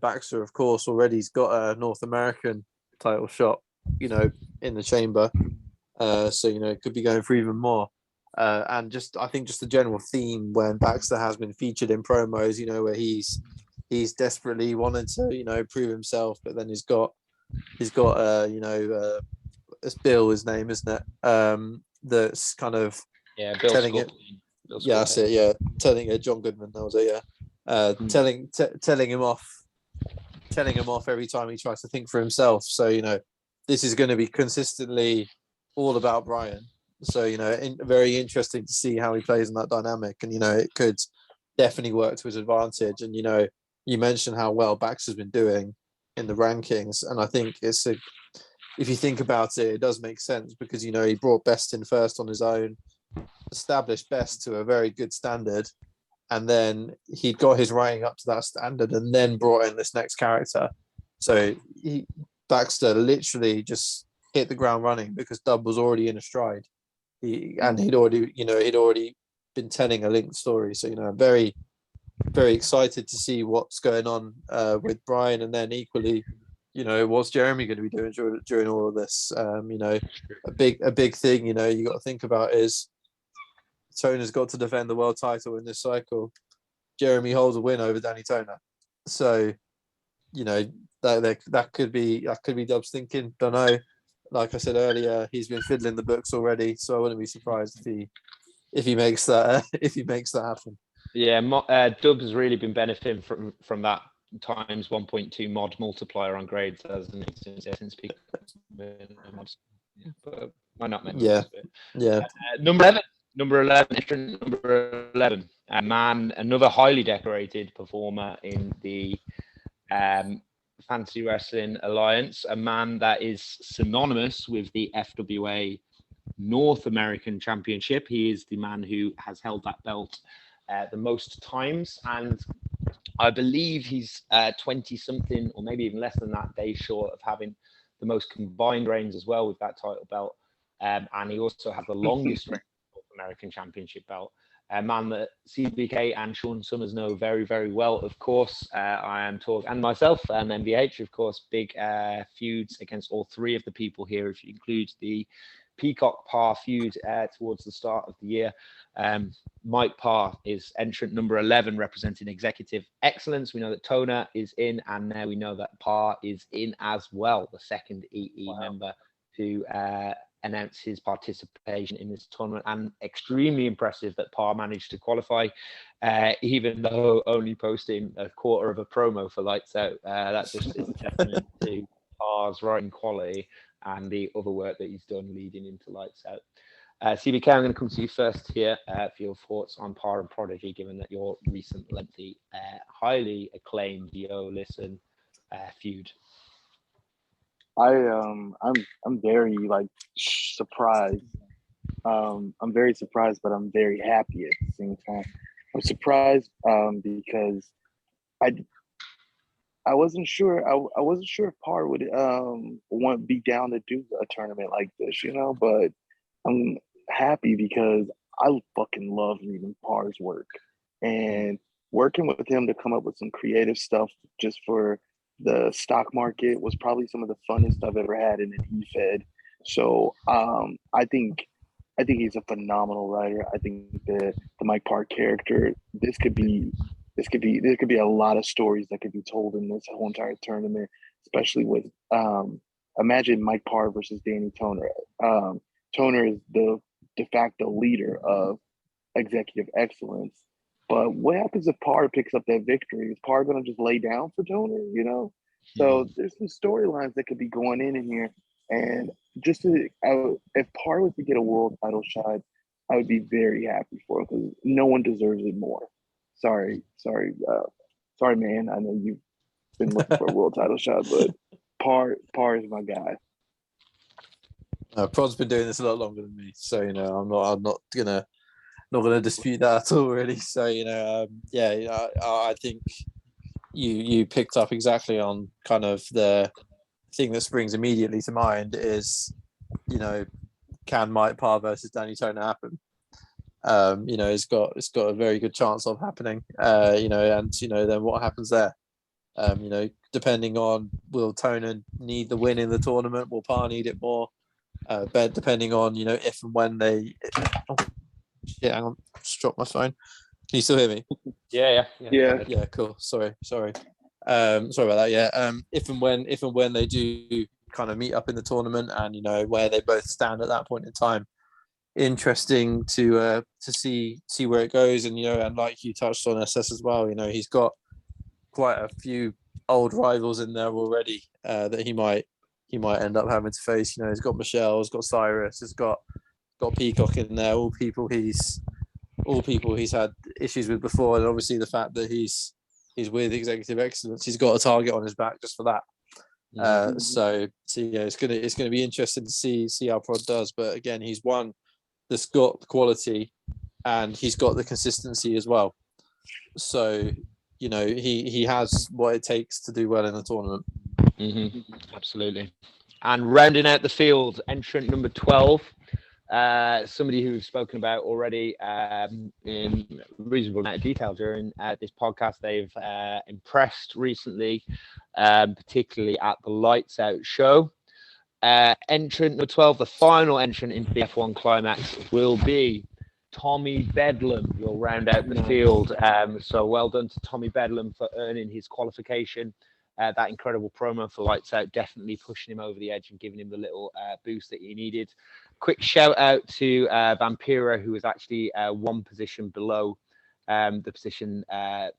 Baxter, of course, already's got a North American title shot, in the chamber, so it could be going for even more. And I think the general theme when Baxter has been featured in promos, where he's desperately wanted to prove himself, but then he's got it's Bill, his name, isn't it? That's kind of Bill telling Scorpion. it. That's it. Yeah, telling it. John Goodman. That was it. Yeah, telling him off every time he tries to think for himself. So this is going to be consistently all about Brian. So very interesting to see how he plays in that dynamic, and it could definitely work to his advantage. And you mentioned how well Baxter's been doing in the rankings, and I think if you think about it, it does make sense because he brought Best in first on his own, established Best to a very good standard, and then he got his writing up to that standard, and then brought in this next character. So Baxter literally just hit the ground running because Dub was already in a stride, and he'd already been telling a linked story. So I'm very, very excited to see what's going on with Brian, and then equally, what's Jeremy going to be doing during all of this? A big thing, you got to think about is Toner's got to defend the world title in this cycle. Jeremy holds a win over Danny Toner, so that could be Dub's thinking. Don't know. Like I said earlier, he's been fiddling the books already, so I wouldn't be surprised if he makes that happen. Yeah, Dub has really been benefiting from that times 1.2 mod multiplier on grades, hasn't it, since peak. But why not mention it? Yeah. Number 11, a man, another highly decorated performer in the Fantasy Wrestling Alliance, a man that is synonymous with the FWA North American Championship. He is the man who has held that belt the most times, and I believe he's 20 something, or maybe even less than that, days short of having the most combined reigns as well with that title belt. And he also has the longest reign North American Championship belt. A man that CBK and Sean Summers know very, very well, of course. I am talking, and myself and MBH, of course, big feuds against all three of the people here, if you include the Peacock Parr feud towards the start of the year. Mike Parr is entrant number 11, representing Executive Excellence. We know that Toner is in, and now we know that Parr is in as well, the second EE member to announce his participation in this tournament. And extremely impressive that Parr managed to qualify, even though only posting a quarter of a promo for Lights Out. That just is a testament to Parr's writing quality and the other work that he's done leading into Lights Out. CBK, I'm going to come to you first here for your thoughts on Parr and Prodigy, given that your recent lengthy, highly acclaimed Yo Listen feud. I'm very surprised. I'm very surprised, but I'm very happy at the same time. I'm surprised because I wasn't sure. I wasn't sure if Parr would want be down to do a tournament like this, But I'm happy because I fucking love reading Parr's work, and working with him to come up with some creative stuff just for the stock market was probably some of the funnest I've ever had in an E-Fed. So I think he's a phenomenal writer. I think the Mike Parr character, this could be a lot of stories that could be told in this whole entire tournament, especially with imagine Mike Parr versus Danny Toner. Toner is the de facto leader of Executive Excellence. But what happens if Parr picks up that victory? Is Parr going to just lay down for Toner, So there's some storylines that could be going in here. And if Parr was to get a world title shot, I would be very happy for him because no one deserves it more. Sorry, man. I know you've been looking for a world title shot, but Parr is my guy. Prod's been doing this a lot longer than me, so I'm not gonna dispute that at all, really. So I think you picked up exactly on kind of the thing that springs immediately to mind is, can Mike Parr versus Danny Toner happen? It's got a very good chance of happening. Then what happens there? Depending on, will Toner need the win in the tournament? Will Parr need it more? Depending on if and when they. Oh, shit! Hang on, just dropped my phone. Can you still hear me? Yeah. Cool. Sorry about that. Yeah. If and when they do kind of meet up in the tournament, and where they both stand at that point in time, interesting to see where it goes. And like you touched on SS as well, he's got quite a few old rivals in there already that he might end up having to face. He's got Michelle, he's got Cyrus, he's got Peacock in there, all people he's had issues with before, and obviously the fact that he's with Executive Excellence, he's got a target on his back just for that. So it's gonna be interesting to see how Prod does. But again, he's one that's got the quality and he's got the consistency as well. So he has what it takes to do well in the tournament. Absolutely. And rounding out the field, entrant number 12, somebody who we've spoken about already in reasonable amount of detail during this podcast. They've impressed recently, particularly at the Lights Out show. Entrant number 12, the final entrant into the F1 Climaxxx, will be Tommy Bedlam. Will round out the field. So well done to Tommy Bedlam for earning his qualification. That incredible promo for Lights Out, definitely pushing him over the edge and giving him the little boost that he needed. Quick shout out to Vampira, who was actually one position below the position that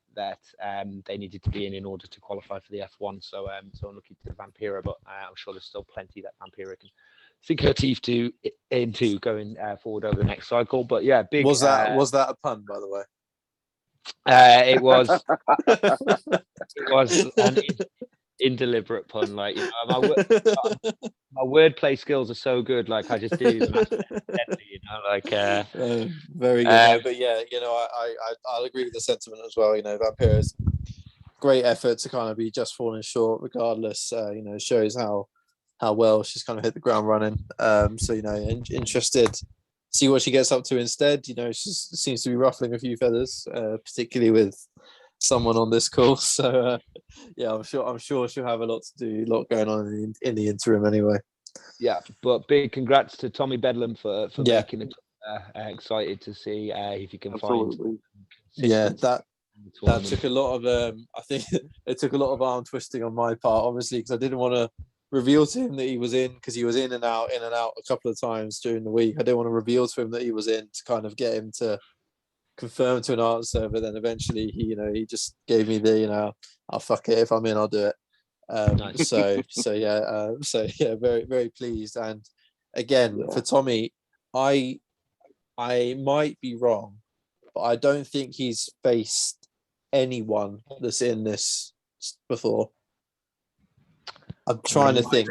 they needed to be in order to qualify for the F1. So unlucky to Vampira, but I'm sure there's still plenty that Vampira can sink her teeth into going forward over the next cycle. But yeah, big. Was that a pun, by the way? It was. It was. indeliberate pun. Like, my wordplay skills are so good. Like, I just do them accidentally, like. Very good. No, but yeah, I'll agree with the sentiment as well. Vampira's great effort to kind of be just falling short, regardless. Shows how well she's kind of hit the ground running. So interested. See what she gets up to instead. She seems to be ruffling a few feathers, particularly with someone on this call. So I'm sure she'll have a lot going on in the interim anyway. Yeah, but big congrats to Tommy Bedlam for making it. Excited to see if you can find. Yeah, that took a lot of. I think it took a lot of arm twisting on my part, obviously, because I didn't want to reveal to him that he was in, because he was in and out a couple of times during the week. I didn't want to reveal to him that he was in to kind of get him to confirm to an answer, but then eventually he just gave me the I'll fuck it, if I'm in I'll do it. Nice. So very, very pleased. And again, for Tommy, I might be wrong, but I don't think he's faced anyone that's in this before. I'm trying to think.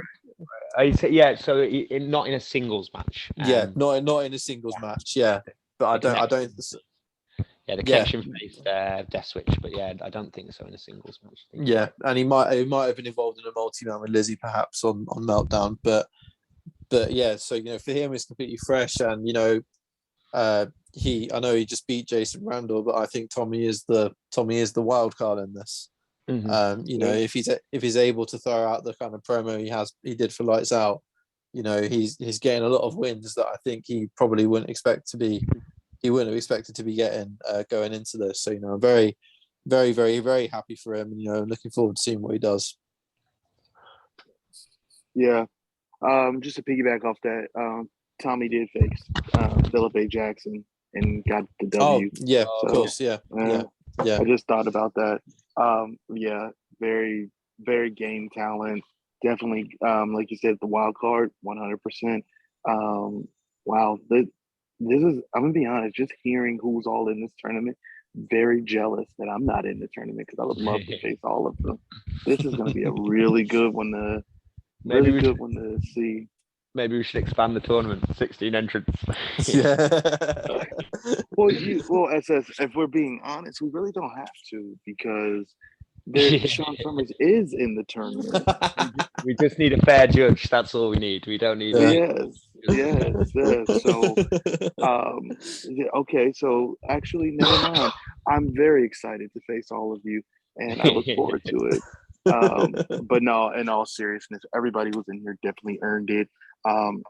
So not in a singles match. Not in a singles match. Yeah, but I don't. Yeah, the connection faced Death Switch, but I don't think so in a singles match. Yeah, and he might have been involved in a multi-man with Lizzie perhaps on Meltdown, but yeah. So for him it's completely fresh, and I know he just beat Jason Randall, but I think Tommy is the wild card in this. Mm-hmm. If he's able to throw out the kind of promo he did for Lights Out, he's getting a lot of wins that I think he probably wouldn't have expected to be getting going into this. So I'm very, very, very, very happy for him. And looking forward to seeing what he does. Yeah, just to piggyback off that, Tommy did face Philip A. Jackson and got the W. Oh yeah, of course, yeah. I just thought about that. Very, very game talent. Definitely, like you said, the wild card, 100%. Wow, this is. I'm gonna be honest. Just hearing who's all in this tournament, very jealous that I'm not in the tournament, because I would love to face all of them. This is gonna be a really good one to see. Maybe we should expand the tournament, 16 entrants. Well, SS, if we're being honest, we really don't have to, because Sean Summers is in the tournament. We just need a fair judge. That's all we need. We don't need. Yes. So, okay. So actually, never mind. I'm very excited to face all of you, and I look forward to it. But no, in all seriousness, everybody who's in here definitely earned it.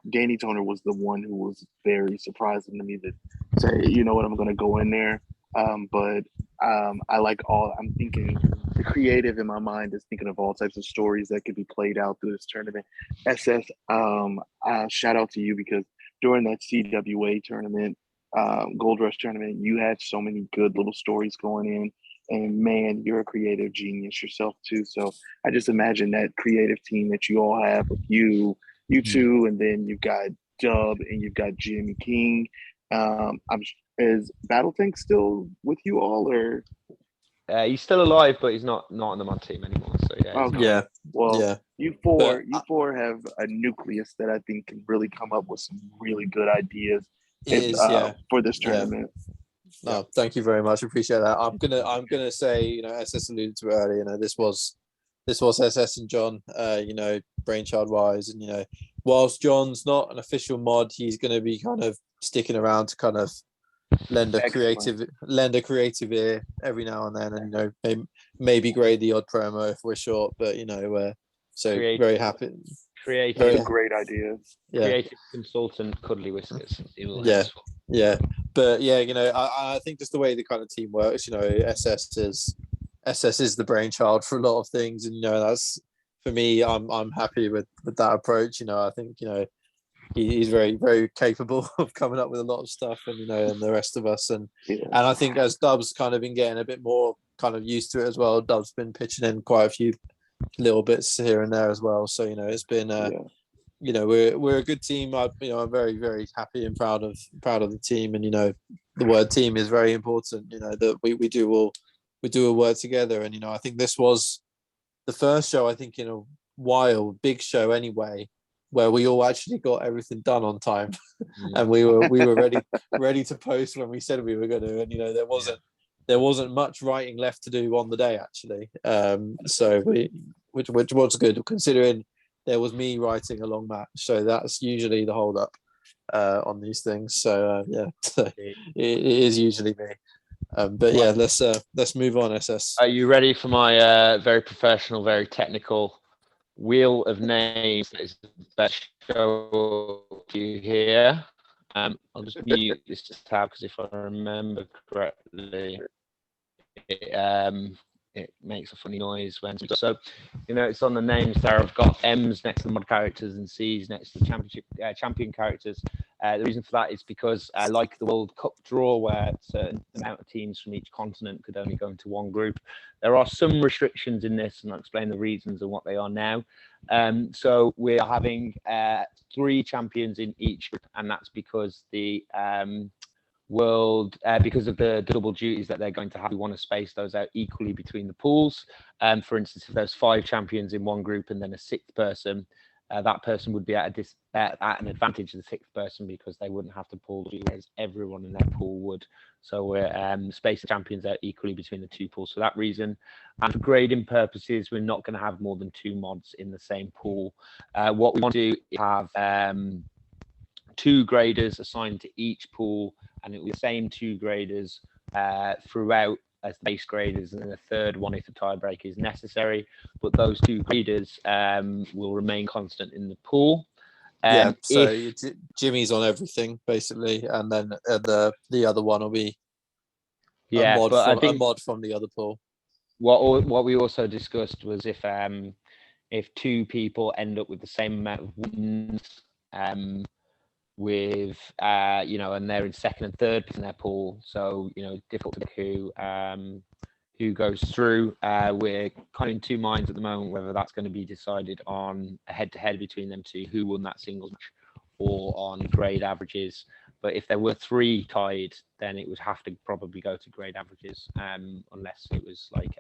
Danny Toner was the one who was very surprising to me to say, you know what, I'm going to go in there. But I'm thinking the creative in my mind is thinking of all types of stories that could be played out through this tournament. SS, shout out to you, because during that CWA tournament, Gold Rush tournament, you had so many good little stories going in. And man, you're a creative genius yourself too. So I just imagine that creative team that you all have with you two, and then you've got Dub and you've got Jimmy King. Is Battle Tank still with you all, or? He's still alive, but he's not on the mod team anymore. So you four have a nucleus that I think can really come up with some really good ideas for this tournament. No, thank you very much. Appreciate that. I'm gonna say, SS alluded to it earlier. This was SS and John, brainchild wise, and whilst John's not an official mod, he's gonna be kind of sticking around to kind of lend a creative ear every now and then, and maybe grade the odd promo if we're short, but very happy. Creative, great idea. Yeah. Creative consultant, cuddly whiskers. Yeah. But I think just the way the kind of team works, SS is the brainchild for a lot of things, and that's, for me, I'm happy with that approach. I think he's very, very capable of coming up with a lot of stuff, and and the rest of us, and I think as Dub's kind of been getting a bit more kind of used to it as well, Dub's been pitching in quite a few little bits here and there as well. So it's been we're a good team. I'm very, very happy and proud of the team, and the word team is very important. That we do all work together, and I think this was the first show I think in a while, big show anyway, where we all actually got everything done on time, and we were ready to post when we said we were going to, and there wasn't much writing left to do on the day actually. So which was good considering there was me writing a long match, so that's usually the hold up on these things. So it is usually me. But yeah, let's move on. SS. Are you ready for my very professional, very technical wheel of names that is the best show you here? I'll just mute this tab because if I remember correctly, it makes a funny noise when so it's on the names there. I've got M's next to the mod characters and C's next to the champion characters. The reason for that is because like the World Cup draw where a certain amount of teams from each continent could only go into one group, there are some restrictions in this, and I'll explain the reasons and what they are now. So we're having 3 champions in each group, and that's because the because of the double duties that they're going to have, we want to space those out equally between the pools. For instance, if there's 5 champions in one group and then a 6th person, that person would be at an advantage of the 6th person because they wouldn't have to pull, whereas everyone in their pool would. So we're spacing champions out equally between the 2 pools for that reason. And for grading purposes, we're not going to have more than 2 mods in the same pool. What we want to do is have 2 graders assigned to each pool, and it will be the same 2 graders throughout as the base graders, and then a 3rd one if the tiebreak is necessary. But those 2 graders will remain constant in the pool. So Jimmy's on everything basically, and then the other one will be a mod from the other pool. What we also discussed was if 2 people end up with the same amount of wins, with and they're in 2nd and 3rd in their pool, so difficult to pick who goes through. We're kind of in 2 minds at the moment whether that's going to be decided on a head-to-head between them 2 who won that singles match, or on grade averages. But if there were 3 tied, then it would have to probably go to grade averages, unless it was like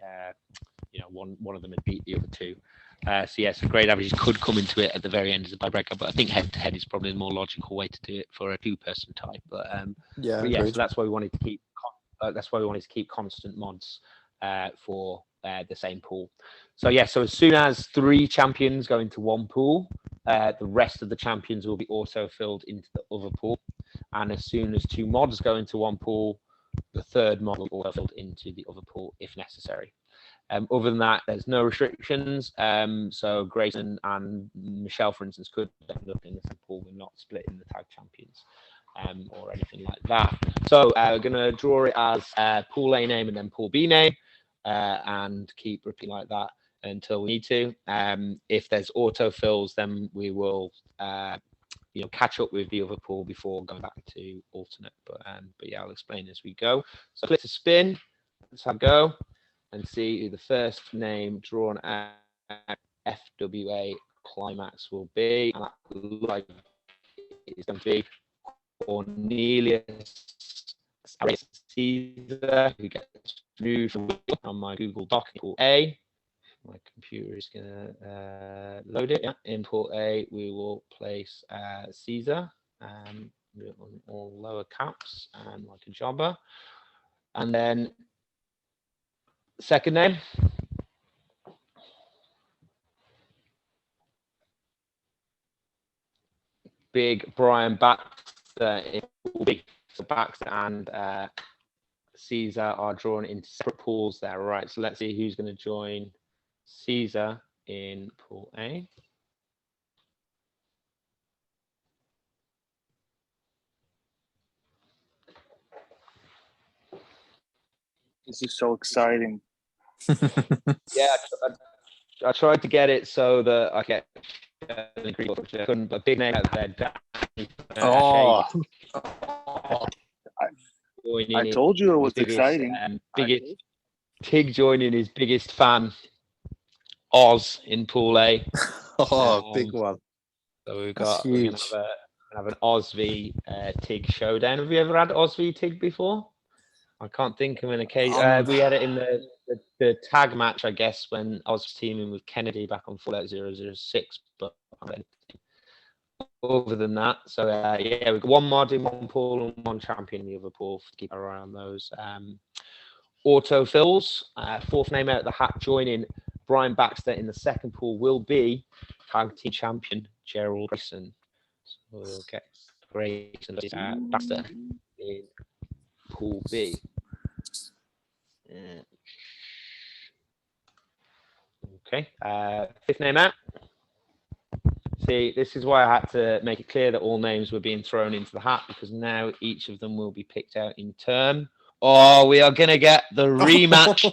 one of them had beat the other 2. So grade averages could come into it at the very end as a tiebreaker, but I think head-to-head is probably the more logical way to do it for a 2-person tie. But so that's why we wanted to keep. That's why we wanted to keep constant mods for the same pool. So as soon as 3 champions go into one pool, the rest of the champions will be also filled into the other pool, and as soon as 2 mods go into one pool, the 3rd mod will also filled into the other pool if necessary. Other than that, there's no restrictions. So Grayson and Michelle, for instance, could end up in the same pool. We're not splitting the tag champions or anything like that. So we're going to draw it as pool A name and then pool B name, and keep repeating like that until we need to. If there's autofills, then we will catch up with the other pool before going back to alternate. But I'll explain as we go. So click to spin. Let's have a go and see who the first name drawn at FWA Climaxxx will be. And that looks like it's going to be Cornelius Caesar, who gets through on my Google Doc in pool A. My computer is going to load it. Yeah. In pool A, we will place Caesar, all lower caps and like a jobber. And then second name. Big Brian Baxter in pool B. So Baxter and Caesar are drawn into separate pools there. All right, so let's see who's going to join Caesar in pool A. This is so exciting. Yeah, I tried to get it so that I get a big name out there. I told you it was exciting. Biggest Tig joining his biggest fan, Oz, in pool A. Big one. So we're gonna have an Oz v Tig showdown. Have you ever had Oz v Tig before? I can't think of an occasion. We had it in the the tag match, I guess, when I was teaming with Kennedy back on Fallout 006, but other than that, so yeah, we've got one mod in one pool and one champion in the other pool to keep our eye on those. Autofills, fourth name out of the hat joining Brian Baxter in the second pool will be tag team champion Gerald Grayson. So we'll get Grayson Baxter in pool B. Okay, fifth name out. See, this is why I had to make it clear that all names were being thrown into the hat, because now each of them will be picked out in turn. Oh, we are going to get the rematch.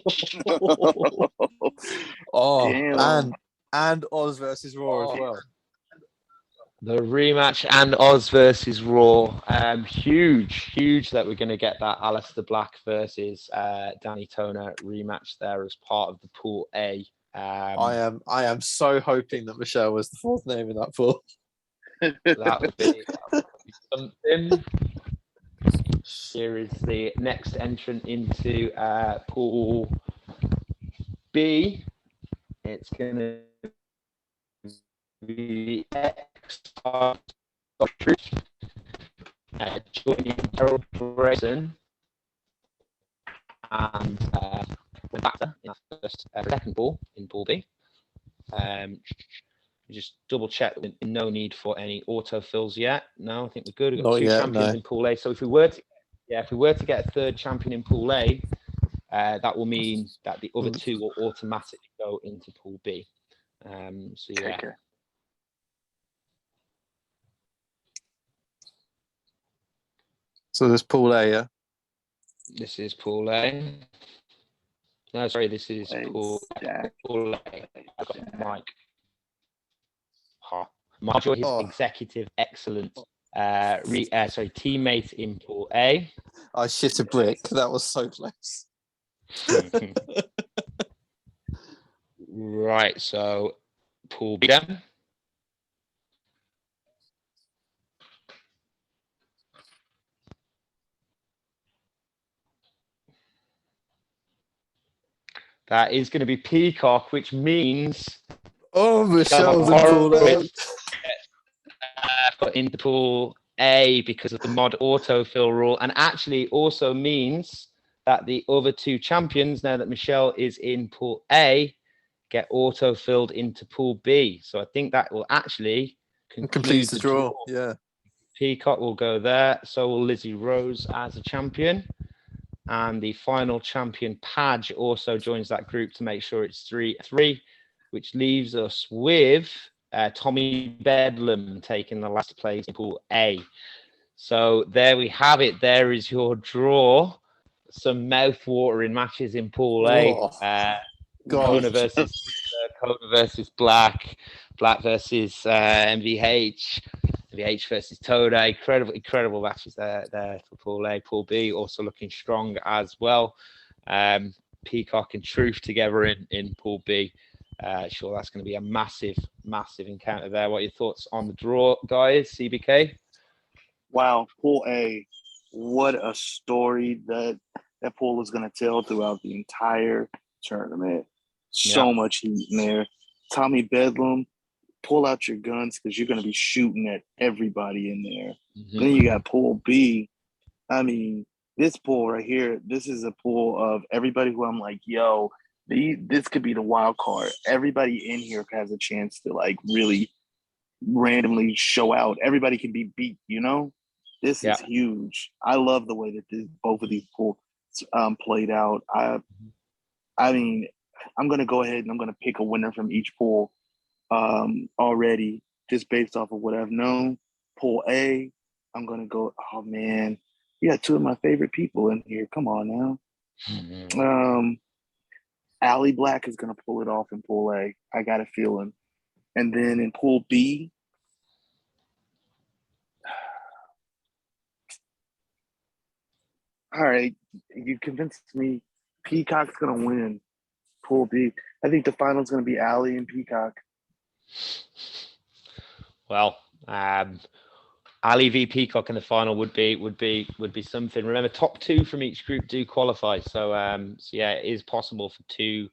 and Oz versus Raw as well. The rematch and Oz versus Raw. Huge that we're going to get that Alistair Black versus Danny Toner rematch there as part of the pool A. I am so hoping that Michelle was the fourth name in that pool. That would be something. Here is the next entrant into pool B. It's going to be X joining Gerald Grayson and Baxter in our first second pool in pool B. Just double check. No need for any autofills yet. No, I think we're good. We've got two champions in pool A. So if we were to get a third champion in pool A, that will mean that the other two will automatically go into pool B. So yeah. Okay. So there's pool A, yeah? This is pool A. No, sorry, this is pool A. I've got Mike. Marjorie, his executive excellent teammate in pool A. I shit a brick. That was so close. Right, so pool B then. That is going to be Peacock, which means Michelle's in pool A. Put into pool A because of the mod autofill rule, and actually also means that the other two champions, now that Michelle is in pool A, get auto-filled into pool B. So I think that will actually complete the draw. Yeah. Peacock will go there. So will Lizzie Rose as a champion. And the final champion, Padge, also joins that group to make sure it's 3-3, which leaves us with Tommy Bedlam taking the last place in pool A. So there we have it. There is your draw. Some mouth-watering matches in pool A. Kona versus Black versus MVH, MVH versus Toda. Incredible matches there for pool A. Pool B also looking strong as well. Peacock and Truth together in pool B. Sure, that's going to be a massive encounter there. What are your thoughts on the draw, guys? CBK? Wow, pool A, what a story that pool is going to tell throughout the entire tournament. So much heat in there. Tommy Bedlam, pull out your guns because you're going to be shooting at everybody in there. Mm-hmm. Then you got pool B. I mean, this pool right here, this is a pool of everybody who I'm like, yo, this could be the wild card. Everybody in here has a chance to like really randomly show out. Everybody can be beat, you know? This is huge. I love the way that both of these pools played out. I mean, I'm going to go ahead and I'm going to pick a winner from each pool already, just based off of what I've known. Pool A, I'm going to go, oh, man, you got two of my favorite people in here. Come on now. Mm-hmm. Allie Black is going to pull it off in pool A. I got a feeling. And then in pool B, all right, you convinced me. Peacock's going to win pool B. I think the final's going to be Allie and Peacock. Well, Ali v Peacock in the final would be something. Remember, top 2 from each group do qualify. So yeah, it is possible for 2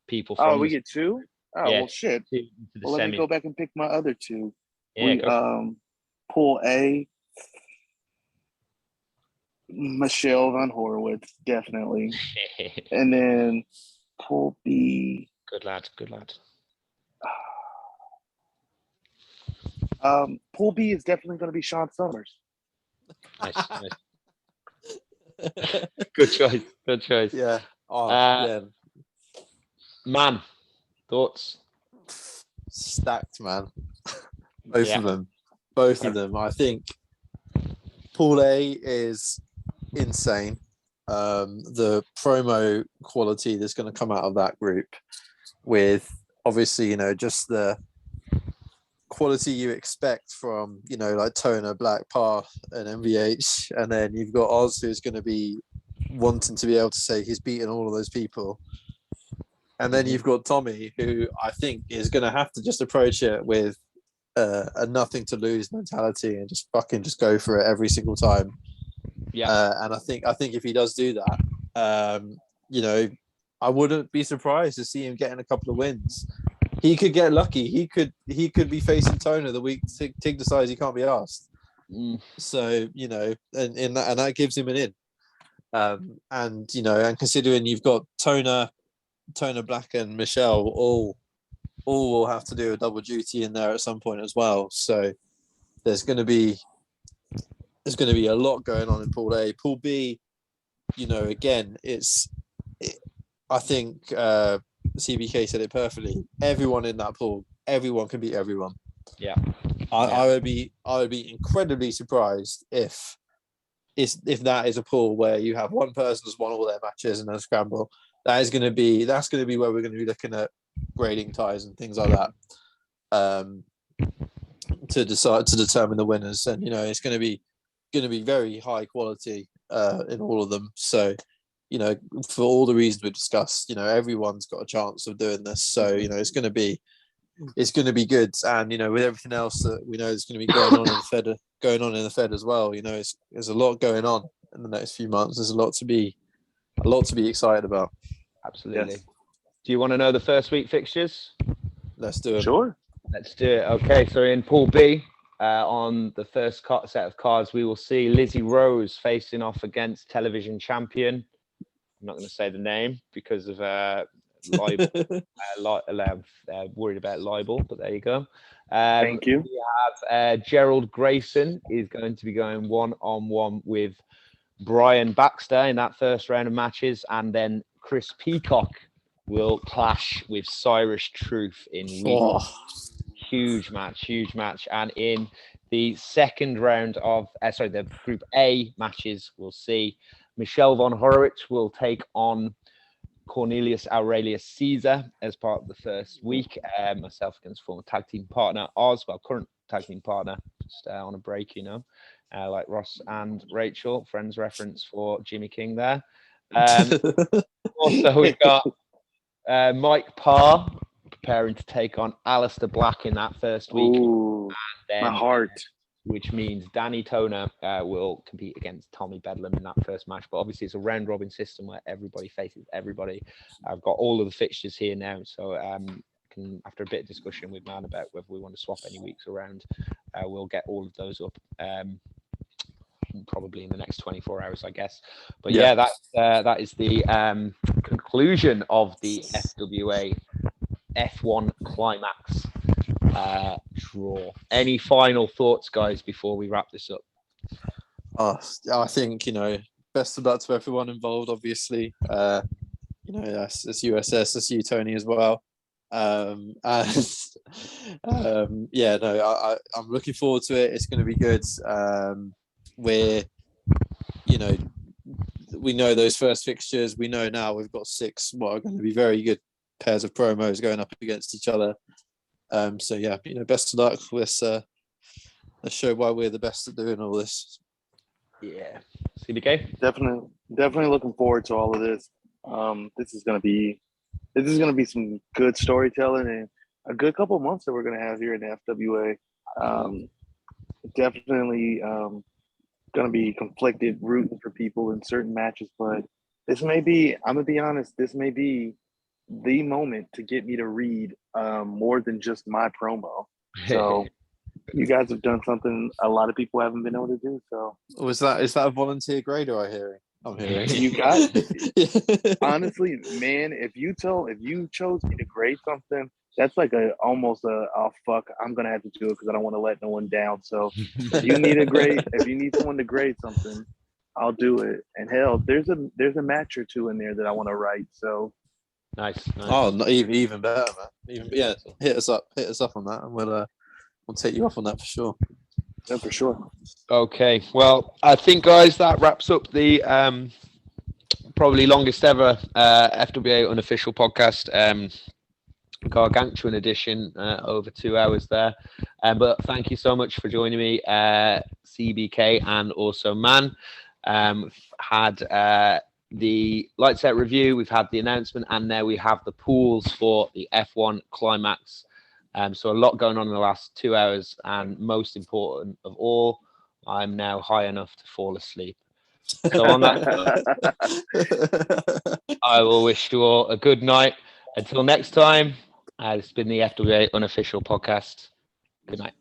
people from. Oh, we get 2. Oh, yeah, well, shit. 2 into the Well, let me semis. go back and pick my other 2. Yeah, We Pool A, Michelle Van Horowitz, definitely. And then Pool B. Good lad. Pool B is definitely going to be Sean Summers. Nice. Good choice. Yeah. Oh, yeah. Man, thoughts? Stacked, man. Both of them. I think Pool A is insane. The promo quality that's going to come out of that group, with obviously, just the quality you expect from, like Toner, Black, Par, and MVH, and then you've got Oz, who's going to be wanting to be able to say he's beaten all of those people. And then you've got Tommy, who I think is going to have to just approach it with a nothing to lose mentality and just go for it every single time. Yeah. And I think if he does do that, I wouldn't be surprised to see him getting a couple of wins. He could get lucky. He could be facing Toner the week Tig decides he can't be asked. So, and that gives him an in. And considering you've got Toner, Black, and Michelle all will have to do a double duty in there at some point as well. So there's going to be a lot going on in Pool A. Pool B, again, I think CBK said it perfectly. Everyone in that pool, everyone can beat everyone. Yeah. I would be incredibly surprised if that is a pool where you have one person who's won all their matches in a scramble. That's going to be where we're going to be looking at grading ties and things like that, to determine the winners. And it's going to be very high quality in all of them. So for all the reasons we discussed, everyone's got a chance of doing this. So it's going to be good. And with everything else that we know is going to be going on in the Fed as well. There's a lot going on in the next few months. There's a lot to be excited about. Absolutely. Yes. Do you want to know the first week fixtures? Let's do it. Sure. Let's do it. Okay, so in Pool B, on the first set of cards, we will see Lizzie Rose facing off against television champion. I'm not going to say the name because of libel. Worried about libel, but there you go. Thank you. We have Gerald Grayson is going to be going one-on-one with Brian Baxter in that first round of matches, and then Chris Peacock will clash with Cyrus Truth in week. Huge match. And in the second round of the Group A matches, we'll see Michelle Von Horowitz will take on Cornelius Aurelius Caesar as part of the first week. Myself against former tag team partner Oz, current tag team partner, just on a break, like Ross and Rachel. Friends reference for Jimmy King there. Also, we've got Mike Parr preparing to take on Alistair Black in that first week. Ooh, and then, my heart. Which means Danny Toner will compete against Tommy Bedlam in that first match. But obviously, it's a round-robin system where everybody faces everybody. I've got all of the fixtures here now, so after a bit of discussion with Man about whether we want to swap any weeks around, we'll get all of those up probably in the next 24 hours, I guess. But yeah, that is the conclusion of the FWA F1 Climaxxx draw. Any final thoughts, guys, before we wrap this up? I think best of luck to everyone involved. Obviously, that's USS, that's you, Tony, as well. I'm looking forward to it. It's going to be good. We know those first fixtures. We know now we've got 6 what are going to be very good pairs of promos going up against each other. Best of luck. Let's show why we're the best at doing all this. Yeah. CBK? Definitely looking forward to all of this. This is gonna be some good storytelling and a good couple of months that we're gonna have here in the FWA. definitely going to be conflicted rooting for people in certain matches, but this may be, I'm going to be honest, this may be the moment to get me to read more than just my promo. So you guys have done something a lot of people haven't been able to do. So is that a volunteer grader I'm hearing? You got honestly, man, if you chose me to grade something, that's like almost oh fuck, I'm gonna have to do it because I don't want to let no one down. So if you need someone to grade something, I'll do it. And hell, there's a match or two in there that I want to write. So nice. Oh, not even better, man. Hit us up on that, and we'll take you off on that for sure. Yeah, for sure. Okay, well, I think, guys, that wraps up the probably longest ever FWA unofficial podcast. Gargantuan edition, over 2 hours there. But thank you so much for joining me, CBK and also Man. Had the Lights Out review, we've had the announcement, and now we have the pools for the F1 Climaxxx. So a lot going on in the last 2 hours, and most important of all, I'm now high enough to fall asleep. So on that note, I will wish you all a good night. Until next time, this has been the FWA unofficial podcast. Good night.